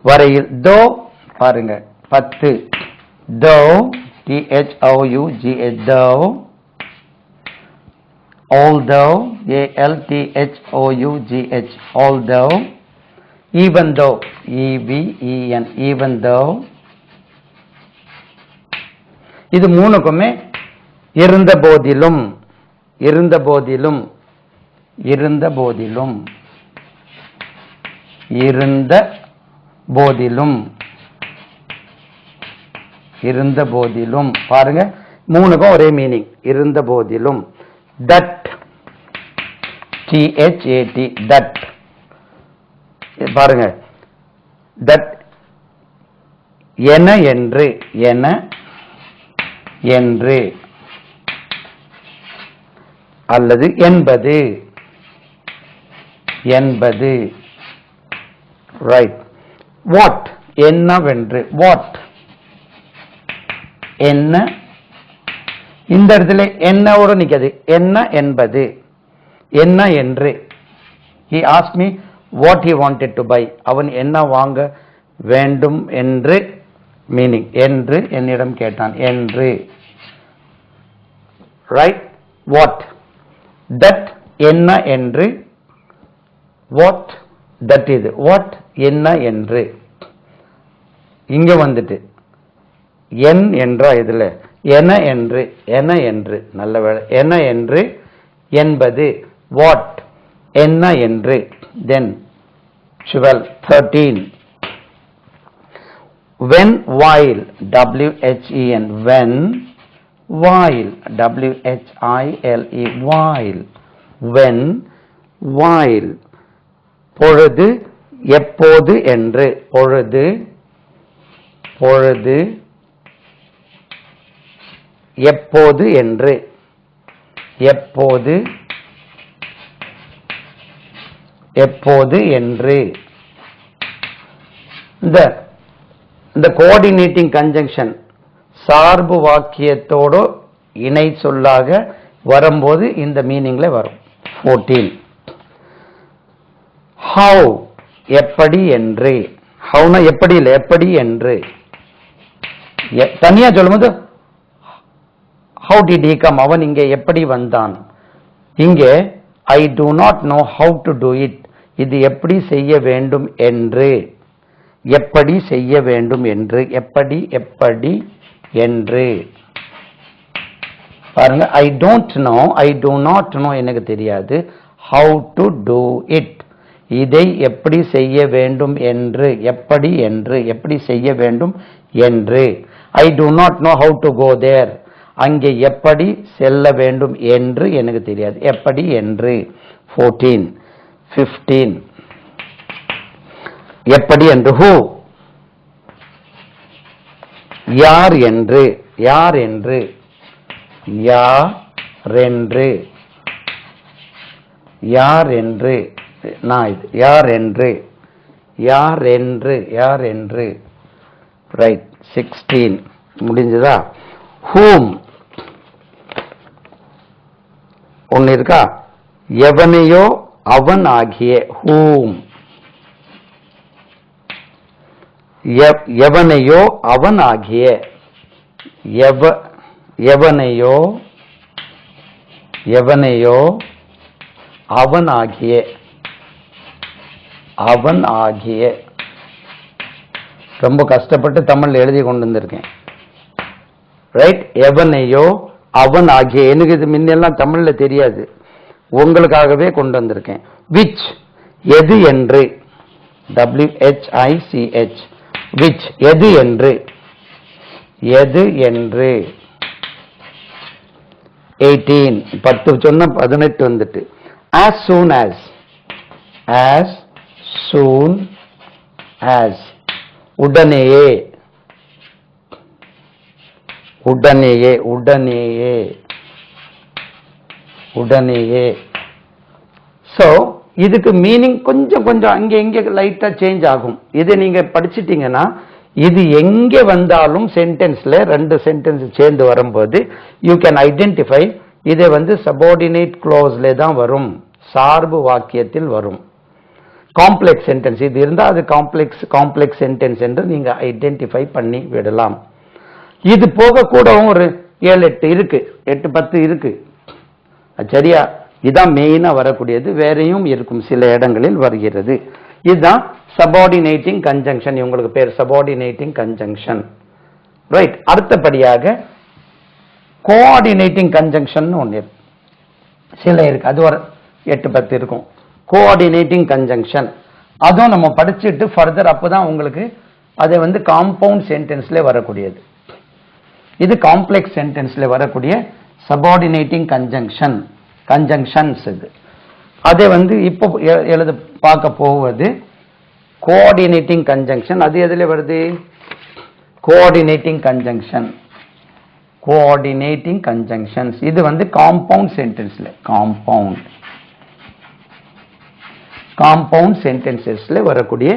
வரையில். தோ பாருங்க 10, தோ THOUGH, தோ, although ALTHOUGH, although, even though EVEN, even though. இது மூணுக்குமே இருந்த போதிலும், இருந்த போதிலும், இருந்த போதிலும், இருந்த போதிலும், இருந்த போதிலும். பாருங்க மூணுக்கும் ஒரே மீனிங், இருந்த போதிலும். தட் THAT, தட் பாருங்க, தட் என என்று, என என்று, அல்லது என்பது, என்பது, ரைட். வாட் என்னவென்று, வாட் என்ன, இந்த இடத்துல என்னோட நிற்காது, என்ன என்பது, என்ன என்று. he asked me what he wanted to buy, அவன் என்ன வாங்க வேண்டும் என்று, மீனிங் என்று என்னிடம் கேட்டான், என்று, ரைட். வாட், தட் என்ன என்று, வாட் தட், இது வாட் என்ன என்று. இங்க வந்துட்டு என் என்றா, இதுல என என்று, என என்று, நல்ல வேளை, என என்று, என்பது, வாட் என்ன என்று. then 12, 13, when, while, WHEN, when, while, WHILE, while, when, while, பொழுது, எப்போது என்று, பொழுது, பொழுது, எப்போது என்று, எப்போது, எப்போது என்று. இந்த கோஆர்டினேட்டிங் கன்ஜங்ஷன் சார்பு வாக்கியத்தோடு இணை சொல்லாக வரும்போது இந்த மீனிங்ல வரும். 14, how, எப்படி என்று. ஹவுனா எப்படி இல்லை, எப்படி என்று. தனியா சொல்லும்போது how did he come, அவன் இங்கே எப்படி வந்தான். இங்கே I do not know how to do it, இது எப்படி செய்ய வேண்டும் என்று, எப்படி செய்ய வேண்டும் என்று, எப்படி, எப்படி என்று. பாருங்க, I don't know, I do not know, எனக்கு தெரியாது. how to do it, இதை எப்படி செய்ய வேண்டும் என்று, எப்படி என்று, எப்படி செய்ய வேண்டும் என்று. I do not know how to go there, அங்கே எப்படி செல்ல வேண்டும் என்று எனக்கு தெரியாது, எப்படி என்று. 14, 15, எப்படி என்று. who, யார் என்று, யார் என்று, யார் என்று, யார் என்று, நான் இது யார் என்று, யார் என்று, யார் என்று, ரைட். 16 முடிஞ்சதா. whom ஒன்னு இருக்கா, எவனையோ அவன் ஆகிய, whom, எவனையோ அவன் ஆகிய, எவனையோ அவன் ஆகிய, அவன் ஆகிய. ரொம்ப கஷ்டப்பட்டு தமிழ் எழுதி கொண்டு வந்திருக்கேன். ரைட், எவனையோ அவன் ஆகிய. எனக்கு இது முன்னெல்லாம் தமிழ்ல தெரியாது, உங்களுக்காகவே கொண்டு வந்திருக்கேன். விச், எது என்று, WHICH, விச், எது என்று, எது என்று. 18, 10 சொன்ன 18 வந்துட்டு. as soon as, as soon as, உடனேயே, உடனேயே, உடனேயே, உடனேயே. சோ இதுக்கு மீனிங் கொஞ்சம் கொஞ்சம் அங்கே இங்கே லைட்டா சேஞ்ச் ஆகும். இது நீங்க படிச்சிட்டீங்கன்னா இது எங்கே வந்தாலும் சென்டென்ஸ்ல 2 சென்டென்ஸ் சேர்ந்து வரும்போது யூ கேன் ஐடென்டிஃபை. இதை சபார்டினேட் க்ளோஸ்ல தான் வரும், சார்பு வாக்கியத்தில் வரும். காம்ப்ளெக்ஸ் சென்டென்ஸ் இது இருந்தால் அது காம்ப்ளெக்ஸ் சென்டென்ஸ் என்று நீங்க ஐடென்டிஃபை பண்ணி விடலாம். இது போக கூட ஒரு 7, 8 இருக்கு, 8, 10 இருக்கு. சரியா, இதுதான் மெயினா வரக்கூடியது. வேறையும் இருக்கும், சில இடங்களில் வருகிறது. இதுதான் சபார்டினேட்டிங் கன்ஜங்ஷன். உங்களுக்கு பேர் சபார்டினேட்டிங் கன்ஜங்ஷன். ரைட், அடுத்தபடியாக கோஆர்டினேட்டிங் கன்ஜங்ஷன் ஒன்று சில இருக்கு, அது ஒரு 8, 10 இருக்கும். கோஆர்டினேட்டிங் கன்ஜங்ஷன் அதுவும் நம்ம படிச்சுட்டு ஃபர்தர் அப்பதான் உங்களுக்கு அதை காம்பவுண்ட் சென்டென்ஸ்ல வரக்கூடியது. இது காம்ப்ளெக்ஸ் சென்டென்ஸ்ல வரக்கூடிய சபார்டினேட்டிங் கன்ஜங்ஷன்ஸ். இது அதை இப்போ பார்க்க போவது கோஆர்டினேட்டிங் கன்ஜங்ஷன். அது எதுல வருது? Coordinating conjunction. கோஆர்டினேட்டிங் கன்ஜங்ஷன்ஸ் இது காம்பவுண்ட் சென்டென்ஸ்ல, காம்பவுண்ட் சென்டென்சஸ்ல வரக்கூடிய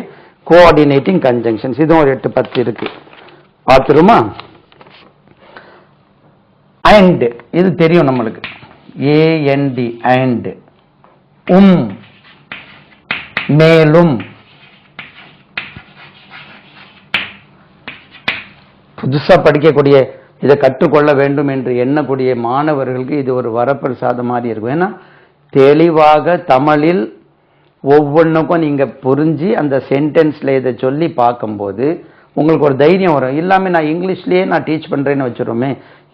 கோஆர்டினேட்டிங் கன்ஜங்ஷன்ஸ். இதுவும் ஒரு 8, 10 இருக்கு, பார்த்துருமா? அண்ட், இது தெரியும் நம்மளுக்கு, AND, அண்ட். மேலும். புதுசா படிக்கக்கூடிய, இதை கற்றுக்கொள்ள வேண்டும் என்று எண்ணக்கூடிய மாணவர்களுக்கு இது ஒரு வரப்பிரசாதம் மாதிரி இருக்கும். ஏன்னா தெளிவாக தமிழில் ஒவ்வொன்றுக்கும் நீங்க புரிஞ்சு அந்த சென்டென்ஸ்ல இதை சொல்லி பார்க்கும்போது உங்களுக்கு ஒரு தைரியம் வரும். இல்லாம நான் இங்கிலீஷ்லயே நான் டீச் பண்றேன்னு வச்சிருமே,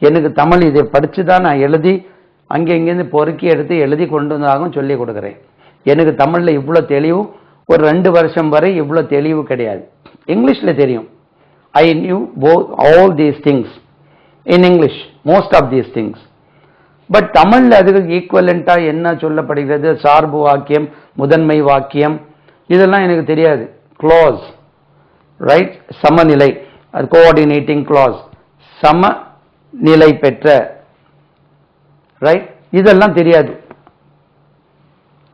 எனக்கு தமிழ் இதை படிச்சுதான் நான் எழுதி அங்கே இங்கேருந்து பொறுக்கி எடுத்து எழுதி கொண்டு வந்தாகவும் சொல்லி கொடுக்குறேன். எனக்கு தமிழ்ல இவ்வளவு தெளிவு ஒரு 2 வருஷம் வரை இவ்வளவு தெளிவு கிடையாது. இங்கிலீஷ்ல தெரியும். I knew all these things in English, most of these things. But தமிழ்ல அதுக்கு ஈக்குவலண்டா என்ன சொல்லப்படுகிறது, சார்பு வாக்கியம், முதன்மை வாக்கியம், இதெல்லாம் எனக்கு தெரியாது. க்ளாஸ், ரைட், சமநிலை, அது கோஆர்டினேட்டிங் க்ளாஸ், சமநிலை பெற்ற, ரைட், இதெல்லாம் தெரியாது.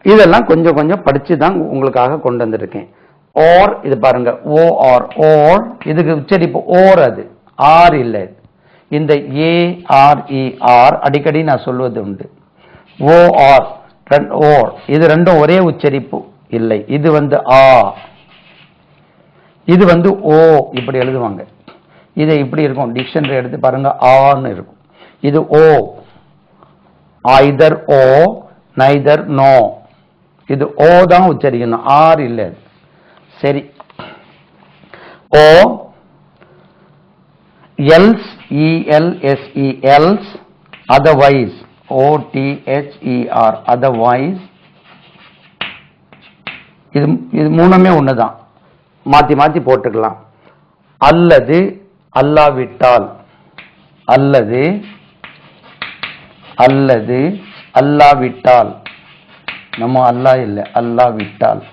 இதெல்லாம் கொஞ்சம் கொஞ்சம் படிச்சு தான் உங்களுக்காக கொண்டு வந்திருக்கேன். ஓர், இது பாருங்க, OR, ஓர், இதுக்கு உச்சரிப்பு ஓர், அது ஆர் இல்லை. இந்த ARER அடிக்கடி நான் சொல்வது உண்டு. OR, ஓர், இது ரெண்டும் ஒரே உச்சரிப்பு இல்லை. இது ஆ, இது ஓ, இப்படி எழுதுவாங்க. இதை இப்படி இருக்கும், டிக்ஷனரி எடுத்து பாருங்க, ஆன்னு இருக்கும். இது ஓ, either ஓ, neither நோ. இது ஓ தான் உச்சரிக்கணும், ஆர் இல்லை. சரி, ஓ, else, ELSE, else, otherwise, OTHER, otherwise. இது மூணுமே ஒண்ணுதான், மாத்தி மாத்தி போட்டுக்கலாம். அல்லது, அல்லாவிட்டால், அல்லது, அல்லது, அல்லாவிட்டால், நம்ம அல்லா இல்லை, அல்லாவிட்டால்.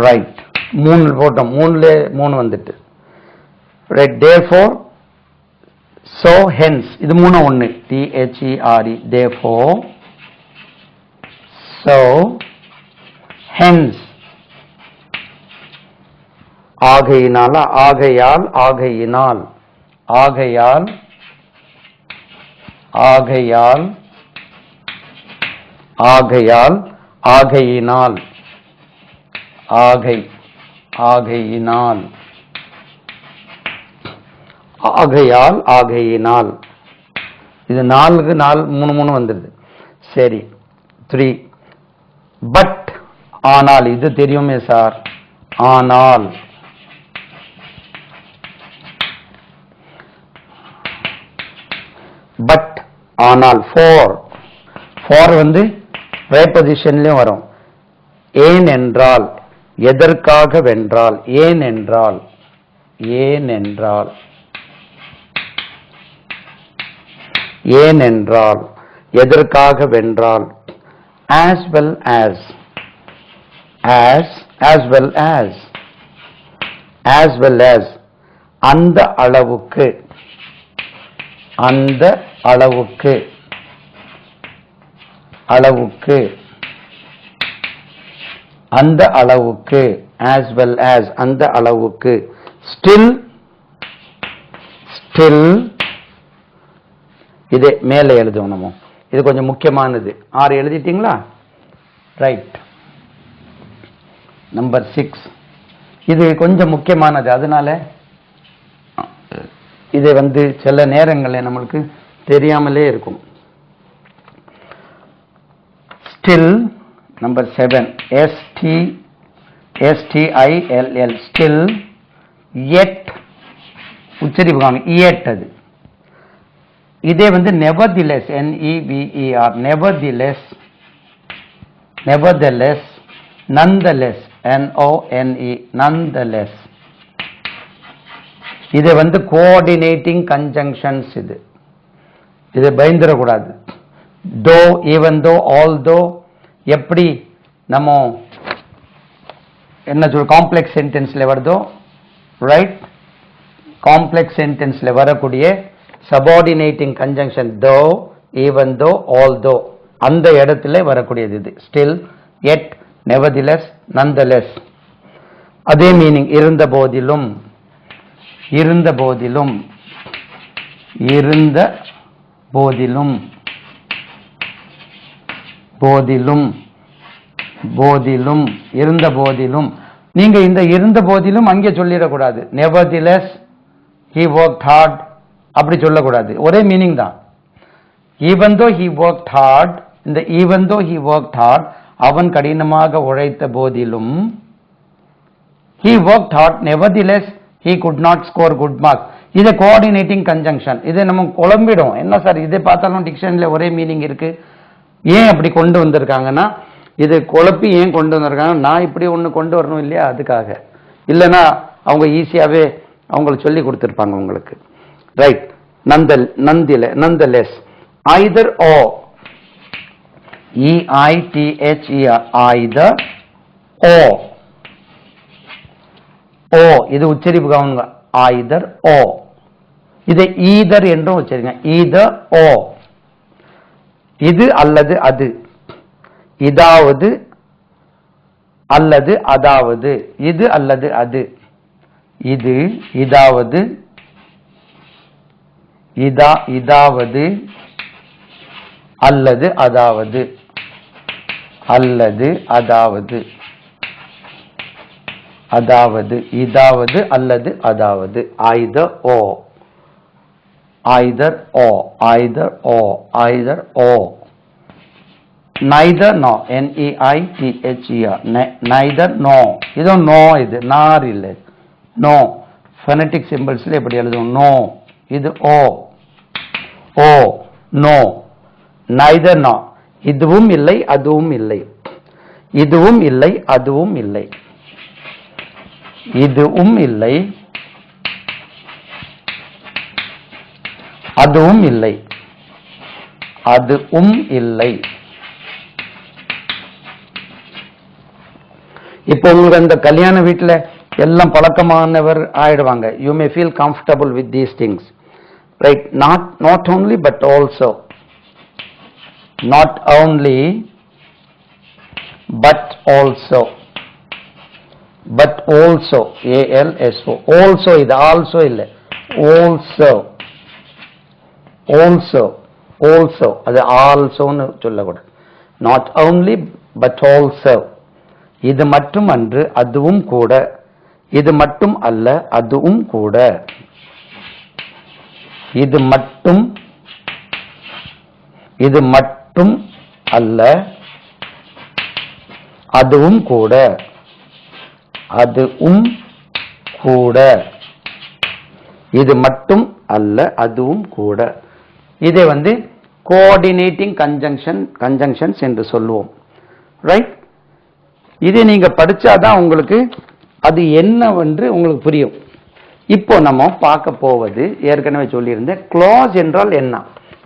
ரைட், 3 போட்டோம், 3ல 3 வந்துட்டு. ரைட், therefore, so, hence, இது 3 ஒண்ணு, THERE, therefore, so, hence, ஆகையினால, ஆகையால், ஆகையினால், ஆகையால், ஆகையால், ஆகையால், ஆகையினால், ஆகையினால், ஆகையால், ஆகையினால். இது 4க்கு 4 3 வந்துடுது. சரி. 3. பட், ஆனால். இது தெரியுமே சார். ஆனால். பட், ஆனால். for வந்து prepositionலயும் வரும். ஏன் என்றால், எதற்காக வென்றால், ஏன் என்றால், ஏன் என்றால், ஏன் என்றால், எதற்காக வென்றால், as well as, as well as, as well as, அந்த அளவுக்கு, அந்த அளவுக்கு, அளவுக்கு, அந்த அளவுக்கு, as well as, அந்த அளவுக்கு, still, still, இது மேலே எழுதணும். இது கொஞ்சம் முக்கியமானது. 6 எழுதிட்டீங்களா? ரைட். நம்பர் 6. இது கொஞ்சம் முக்கியமானது. அதனால இது வந்து சில நேரங்களில் நம்மளுக்கு தெரியாமலே இருக்கும். still, number 7. still, still, yet, உச்சரிப்பு yet. அது இதே வந்து nevertheless, never, nevertheless, nevertheless, nonetheless, none, nonetheless. இது வந்து coordinating conjunctions. இது பயந்துடக்கூடாது. though, even though, although, எப்படி நம்ம என்ன சொல்ற காம்ப்ளெக்ஸ் சென்டென்ஸ்ல வருதோ, ரைட், காம்ப்ளெக்ஸ் சென்டென்ஸ்ல வரக்கூடிய subordinating conjunction though, even though, although, அந்த இடத்துல வரக்கூடியது இது. still, yet, nevertheless, nonetheless. அதே மீனிங். இருந்த போதிலும், இருந்த போதிலும், இருந்த போதிலும், போதிலும், போதிலும், இருந்த போதிலும். நீங்க இந்த இருந்த போதிலும் அங்கே சொல்லிடக்கூடாது. nevertheless, he worked hard, அப்படி சொல்லக்கூடாது. ஒரே மீனிங் தான். even though he worked hard, இந்த even though he worked hard, அவன் கடினமாக உழைத்த போதிலும், he worked hard, nevertheless, he could not score good marks. இது கோஆர்டினேட்டிங் கன்ஜங்ஷன். இதை நம்ம குழம்பிடும். என்ன சார் இதை பார்த்தாலும் டிக்ஷனரியில ஒரே மீனிங் இருக்கு, ஏன் அப்படி கொண்டு வந்திருக்காங்கன்னா, இது குழப்பி ஏன் கொண்டு வந்திருக்காங்க, நான் இப்படி ஒன்று கொண்டு வரணும் இல்லையா, அதுக்காக. இல்லைன்னா அவங்க ஈஸியாகவே அவங்களுக்கு சொல்லி கொடுத்துருப்பாங்க உங்களுக்கு. Right. nonetheless, either or, EITHER, either or, o, இது உச்சரிப்பு கவனிங்க. either or, இதை either என்றும் உச்சரிங்க. either or, இது அல்லது அது, இதாவது அல்லது அதாவது, இது அல்லது அது, இது, இதாவது, இதாவது, அல்லது அதாவது, அல்லது அதாவது, அதாவது, இதாவது அல்லது அதாவது. either or, either or, either or, either or. neither nor, NEITHER, neither no, இது no, இது நார் இல்லை. no, phonetic symbolsல எப்படி எழுதும்? no, இது o, o, no. neither nor, இதுவும் இல்லை அதுவும் இல்லை, இதுவும் இல்லை அதுவும் இல்லை, இதுவும் இல்லை அதுவும் இல்லை, அதுவும் இல்லை. இப்போ உங்களுக்கு அந்த கல்யாண வீட்டில் எல்லாம் பழக்கமானவர் ஆயிடுவாங்க. You may feel comfortable with these things, right? Not only but also, not only but also, but also, ALSO, also, இது ஆல்சோ இல்லை, ஆல்சோ, ஆல்சோ, ஆல்சோ, அது ஆல்சோன்னு சொல்லக்கூடாது. not only but also. இது மட்டும் அன்று அதுவும் கூட. இது மட்டும் அல்ல அதுவும் கூட. இது மட்டும் அல்ல அதுவும் கூட. அதுவும் கூட. இது மட்டும் அல்ல அதுவும் கூட. இதை கோஆர்டினேட்டிங் கன்ஜங்ஷன்ஸ் என்று சொல்லுவோம். ரைட்? இதை நீங்க படிச்சாதான் உங்களுக்கு அது என்னவென்று உங்களுக்கு புரியும். இப்போ நம்ம பார்க்க போவது ஏற்கனவே சொல்லியிருந்தேன், க்ளாஸ் என்றால் என்ன.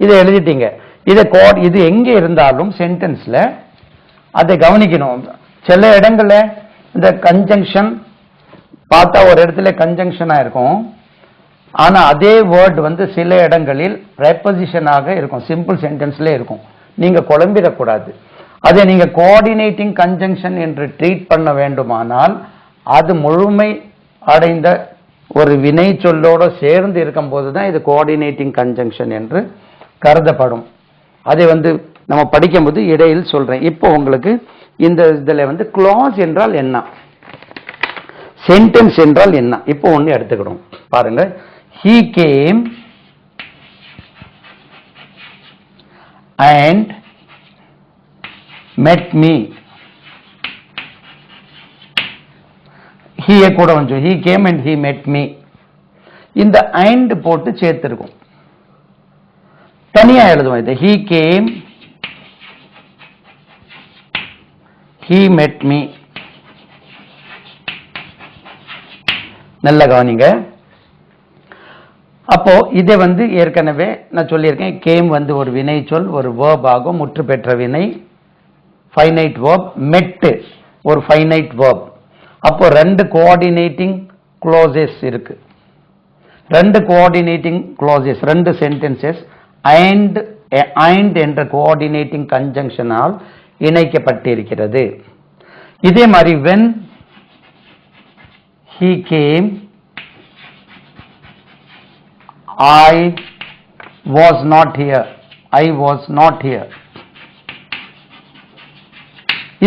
இதை எழுதிட்டீங்க. இது எங்க இருந்தாலும் சென்டென்ஸ்ல அதை கவனிக்கணும். சில இடங்கள்ல இந்த கன்ஜங்ஷன் பார்த்தா ஒரு இடத்துல கன்ஜங்ஷனா இருக்கும், ஆனா அதே வேர்ட் சில இடங்களில் ப்ரெபோசிஷனாக இருக்கும், சிம்பிள் சென்டென்ஸ்ல இருக்கும். நீங்க குழம்பிடக்கூடாது. அதை நீங்க கோஆர்டினேட்டிங் கன்ஜங்ஷன் என்று ட்ரீட் பண்ண வேண்டுமானால் அது முழுமை அடைந்த ஒரு வினை சொல்லோட சேர்ந்து இருக்கும் போதுதான் இது கோஆர்டினேட்டிங் கன்ஜங்ஷன் என்று கருதப்படும். அதை நம்ம படிக்கும்போது இடையில் சொல்றேன். இப்போ உங்களுக்கு இந்த இதுல க்ளாஸ் என்றால் என்ன, சென்டென்ஸ் என்றால் என்ன, இப்போ ஒண்ணு எடுத்துக்கிறோம். பாருங்க, he came and met me. he கூட he came and he met me. இந்த and போட்டு சேர்த்திருக்கும். தனியா எழுதுவோம் இது. he came, he met me. நல்ல கவனிங்க. அப்போ இதை ஏற்கனவே நான் சொல்லியிருக்கேன். கேம் ஒரு வினை சொல், ஒரு verb ஆகும், முற்று பெற்ற வினை, ஃபைனைட் verb. மெட் ஒரு ஃபைனைட் verb. அப்போ ரெண்டு கோஆர்டினேட்டிங் க்ளோசஸ் இருக்கு. ரெண்டு கோஆர்டினேட்டிங் க்ளோசஸ், ரெண்டு சென்டென்சஸ் and என்ற கோஆர்டினேட்டிங் கன்ஜங்ஷனால் இணைக்கப்பட்டிருக்கிறது. இதே மாதிரி when he came, I was not here. I was not here.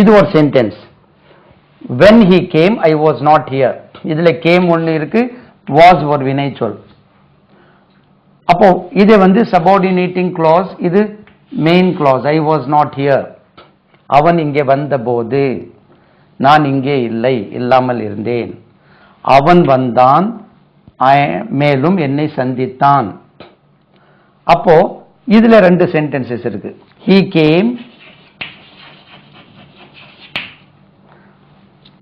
இது ஒரு sentence. when he came, I was not here. இதுல came ஒன்னு இருக்கு, was ஒரு வினை சொல். அப்போ இது subordinating clause, இது main clause. I was not here. அவன் இங்கே வந்தபோது, நான் இங்கே இல்லை, இல்லாமல் இருந்தேன். அவன் வந்தான், மேலும் என்னை சந்தித்தான். அப்போ இதுல ரெண்டு சென்டென்சஸ் இருக்கு. he came,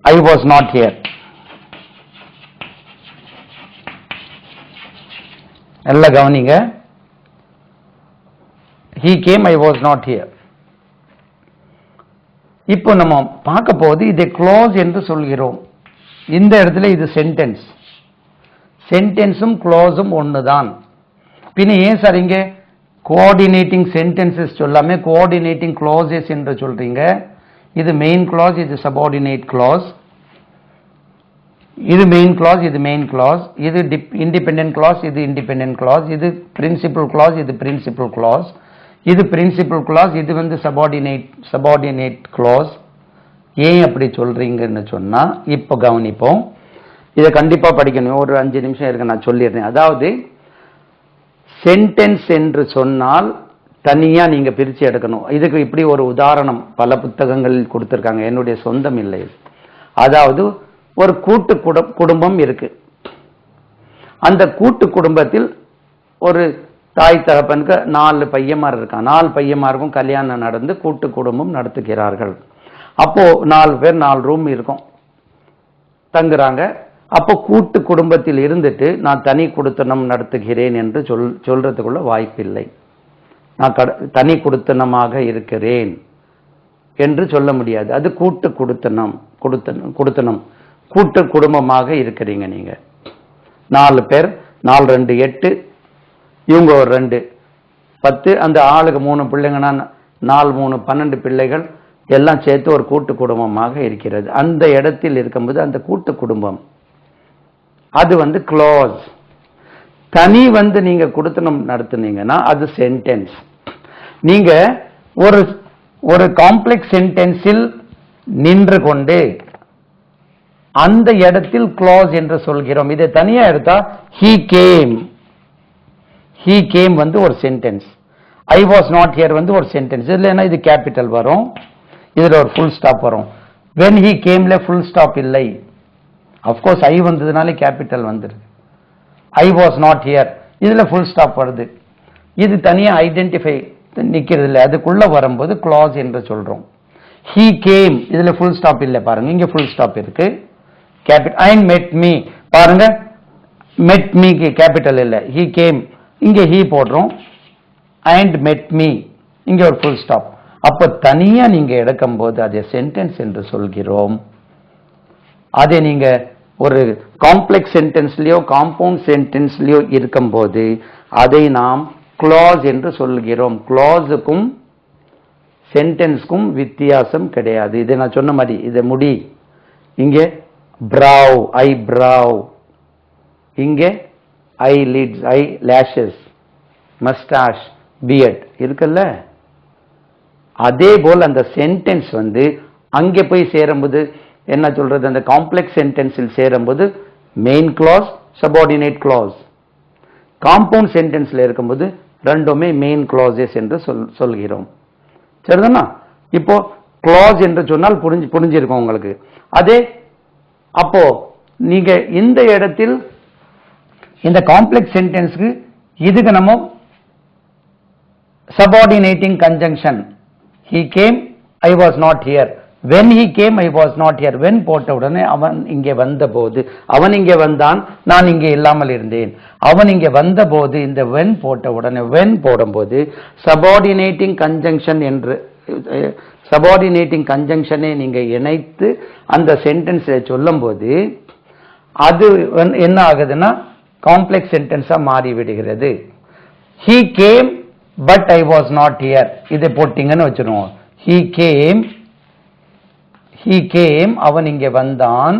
I was not here. நல்ல கவனிங்க. he came, I was not here. இப்போ நம்ம பார்க்க போது இதை க்ளோஸ் என்று சொல்கிறோம். இந்த இடத்துல இது சென்டென்ஸ். சென்டென்ஸும் க்ளோஸும் ஒண்ணுதான். பின்ன ஏன் சார் இங்க கோஆர்டினேட்டிங் சென்டென்சஸ் சொல்லாம கோஆர்டினேட்டிங் க்ளோசஸ் என்று சொல்றீங்க? இது மெயின் கிளாஸ், இது சபார்டினேட் கிளாஸ். இது மெயின் கிளாஸ், இது மெயின் கிளாஸ். இது இண்டிபெண்டன்ட் கிளாஸ், இது இண்டிபெண்டன்ட் கிளாஸ். இது பிரின்சிபல் கிளாஸ், இது பிரின்சிபல் கிளாஸ். இது பிரின்சிபல் கிளாஸ், இது சபார்டினேட் கிளாஸ். ஏன் அப்படி சொல்றீங்கன்னு சொன்னா இப்போ கவனிப்போம். இதை கண்டிப்பா படிக்கணும். ஒரு 5 நிமிஷம் இருக்கு, நான் சொல்லிடுறேன். அதாவது சென்டென்ஸ் என்று சொன்னால் தனியா நீங்க பிரிச்சு எடுக்கணும். இதுக்கு இப்படி ஒரு உதாரணம் பல புத்தகங்களில் கொடுத்திருக்காங்க, என்னுடைய சொந்தம் இல்லை. அதாவது ஒரு கூட்டு குடும்பம் இருக்கு. அந்த கூட்டு குடும்பத்தில் ஒரு தாய் தகப்பனுக்கு 4 பையன்மார் இருக்கான். 4 பையன்மாருக்கும் கல்யாணம் நடந்து கூட்டு குடும்பம் நடத்துகிறார்கள். அப்போ 4 பேர் 4 ரூம் இருக்கும், தங்குறாங்க. அப்போ கூட்டு குடும்பத்தில் இருந்துட்டு நான் தனி குடித்தனம் நடத்துகிறேன் என்று சொல்றதுக்குள்ள வாய்ப்பில்லை. நான் தனி குடித்தனமாக இருக்கிறேன் என்று சொல்ல முடியாது. அது கூட்டு குடித்தனம் கூட்டு குடும்பமாக இருக்கிறீங்க. நீங்க 4 பேர், 4 2 8, இவங்க ஒரு 2 10, அந்த ஆளுக்கு 3 பிள்ளைங்கன்னா 4 3 12 பிள்ளைகள் எல்லாம் சேர்த்து ஒரு கூட்டு குடும்பமாக இருக்கிறது. அந்த இடத்தில் இருக்கும்போது அந்த கூட்டு குடும்பம் அது க்ளோஸ். தனி நீங்க குடித்தனம் நடத்துனீங்கன்னா அது சென்டென்ஸ். நீங்க ஒரு ஒரு காம்ப்ளெக்ஸ் சென்டென்ஸில் நின்று கொண்டு அந்த இடத்தில் clause என்று சொல்கிறோம். இதை தனியா எடுத்தா he came வந்து ஒரு sentence, I was not here வந்து ஒரு சென்டென்ஸ். இதுல என்ன, இது கேபிட்டல் வரும், இதுல ஒரு full stop வரும். when he cameல full stop இல்லை. of course I வந்ததுனால கேபிட்டல் வந்துருது. I was not here இதுல full stop வருது. இது தனியா ஐடென்டிஃபை நிக்கிறது இல்லை, அதுக்குள்ள வரும்போது clause என்று சொல்றோம். he came இதுல full stop இல்லை பாருங்க, இங்க full stop இருக்கு. கேபிட்டல் and met me பாருங்க, met me க்கு கேபிட்டல் இல்லை, he came இங்க he போடுறோம், and met me இங்க ஒரு full stop. அப்ப தனியா நீங்க எடுக்கும்போது அதை சென்டென்ஸ் என்று சொல்கிறோம். அதை நீங்க ஒரு காம்ப்ளெக்ஸ் சென்டென்ஸ்லயோ காம்பவுண்ட் சென்டென்ஸ்லயோ இருக்கும்போது அதை நாம் clause என்று சொல்கிறோம். clauseக்கும் சென்டென்ஸ்க்கும் வித்தியாசம் கிடையாது. இதை நான் சொன்ன மாதிரி இதை முடி, இங்கே brow eyebrow, இங்கே eyelids eyelashes, mustache beard இருக்குல்ல. அதே போல் அந்த சென்டென்ஸ் வந்து அங்கே போய் சேரும்போது என்ன சொல்றது, அந்த காம்ப்ளெக்ஸ் சென்டென்ஸில் சேரும்போது main clause subordinate clause. Compound சென்டென்ஸ்ல இருக்கும்போது ரெண்டுமே மெயின் clauses என்று சொல்கிறோம். சரிதானா? இப்போ clause என்று சொன்னால் புரிஞ்சிருக்கும் உங்களுக்கு. அதே அப்போ நீங்க இந்த இடத்தில் இந்த காம்ப்ளெக்ஸ் சென்டென்ஸ்க்கு இதுக்கு நம்ம subordinating conjunction, he came I was not here, when he came I was not here, when போட்ட உடனே அவன் இங்கே வந்தபோது, அவன் இங்கே வந்தான் நான் இங்கே இல்லாமல் இருந்தேன், அவன் இங்கே வந்தபோது இந்த when போட்ட உடனே when போடும்போது subordinating conjunction என்று subordinating conjunctionை நீங்க இணைத்து அந்த சென்டென்ஸை சொல்லும்போது அது என்ன ஆகுதுன்னா காம்ப்ளெக்ஸ் சென்டென்ஸா மாறி விடுகிறது. he came but I was not here இதை போட்டீங்கன்னு வச்சிருவோம். he came அவன் இங்கே வந்தான்,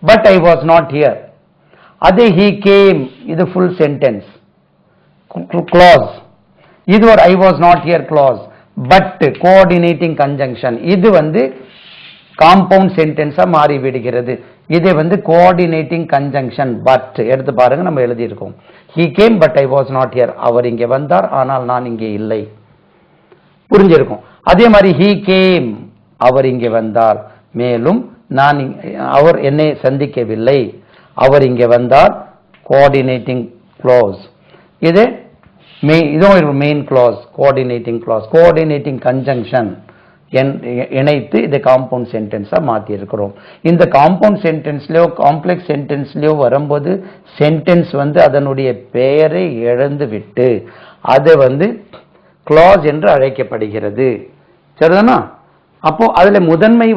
but I was not here. அதே he came இது full sentence clause, இது ஒரு I was not here clause, but coordinating conjunction இது வந்து காம்பவுண்ட் சென்டென்ஸா மாறி விடுகிறது. இதை வந்து coordinating conjunction but எடுத்து பாருங்க, நம்ம எழுதி இருக்கோம். he came but I was not here, அவர் இங்கே வந்தார் ஆனால் நான் இங்கே இல்லை. புரிஞ்சிருக்கும். அதே மாதிரி he came அவர் இங்கே வந்தார், மேலும் நான் அவர் என்னை சந்திக்கவில்லை, அவர் இங்கே வந்தார் coordinating clause. இது இதுவும் main clause coordinating clause coordinating conjunction இணைத்து இதை காம்பவுண்ட் சென்டென்ஸா மாத்தி இருக்கிறோம். இந்த காம்பவுண்ட் சென்டென்ஸ்லயோ காம்ப்ளெக்ஸ் சென்டென்ஸ்லயோ வரும்போது சென்டென்ஸ் வந்து அதனுடைய பெயரை இழந்து விட்டு அது வந்து clause என்று அழைக்கப்படுகிறது. சரிதானா? அப்போ அதுல முதன்மை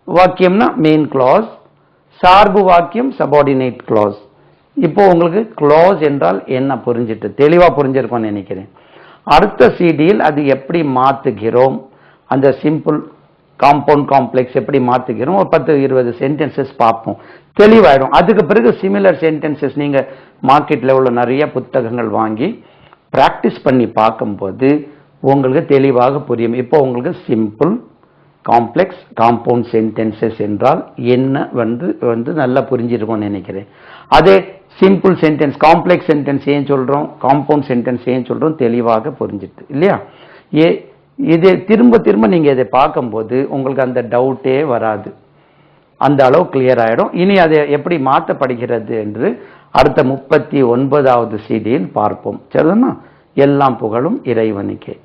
வாக்கியம்னா மெயின் clause, சார்பு வாக்கியம் subordinate clause. இப்போ உங்களுக்கு clause என்றால் என்ன புரிஞ்சிட்டு தெளிவா புரிஞ்சிருக்கும்னு நினைக்கிறேன். அடுத்த சிடியில் அது எப்படி மாத்துகிறோம், அந்த சிம்பிள் காம்பவுண்ட் காம்ப்ளெக்ஸ் எப்படி மாத்துகிறோம், ஒரு 10-20 சென்டென்சஸ் பார்ப்போம், தெளிவாயிடும். அதுக்கு பிறகு சிமிலர் சென்டென்சஸ் நீங்க மார்க்கெட்ல உள்ள நிறைய புத்தகங்கள் வாங்கி பிராக்டிஸ் பண்ணி பார்க்கும்போது உங்களுக்கு தெளிவாக புரியும். இப்போ உங்களுக்கு சிம்பிள் காம்ப்ளெக்ஸ் காம்பவுண்ட் சென்டென்சஸ் என்றால் என்ன வந்து நல்லா புரிஞ்சிருக்கும்னு நினைக்கிறேன். அதே சிம்பிள் சென்டென்ஸ் காம்ப்ளெக்ஸ் சென்டென்ஸ் ஏன் சொல்றோம், காம்பவுண்ட் சென்டென்ஸ் ஏன் சொல்றோம் தெளிவாக புரிஞ்சிட்டு இல்லையா? இது திரும்ப நீங்க இதை பார்க்கும்போது உங்களுக்கு அந்த டவுட்டே வராது, அந்த அளவு கிளியர் ஆயிடும். இனி அதை எப்படி மாற்றப்படுகிறது என்று அடுத்த 39வது சிடியில் பார்ப்போம். சரிதானா? எல்லாம் புகழும் இறைவனுக்கே.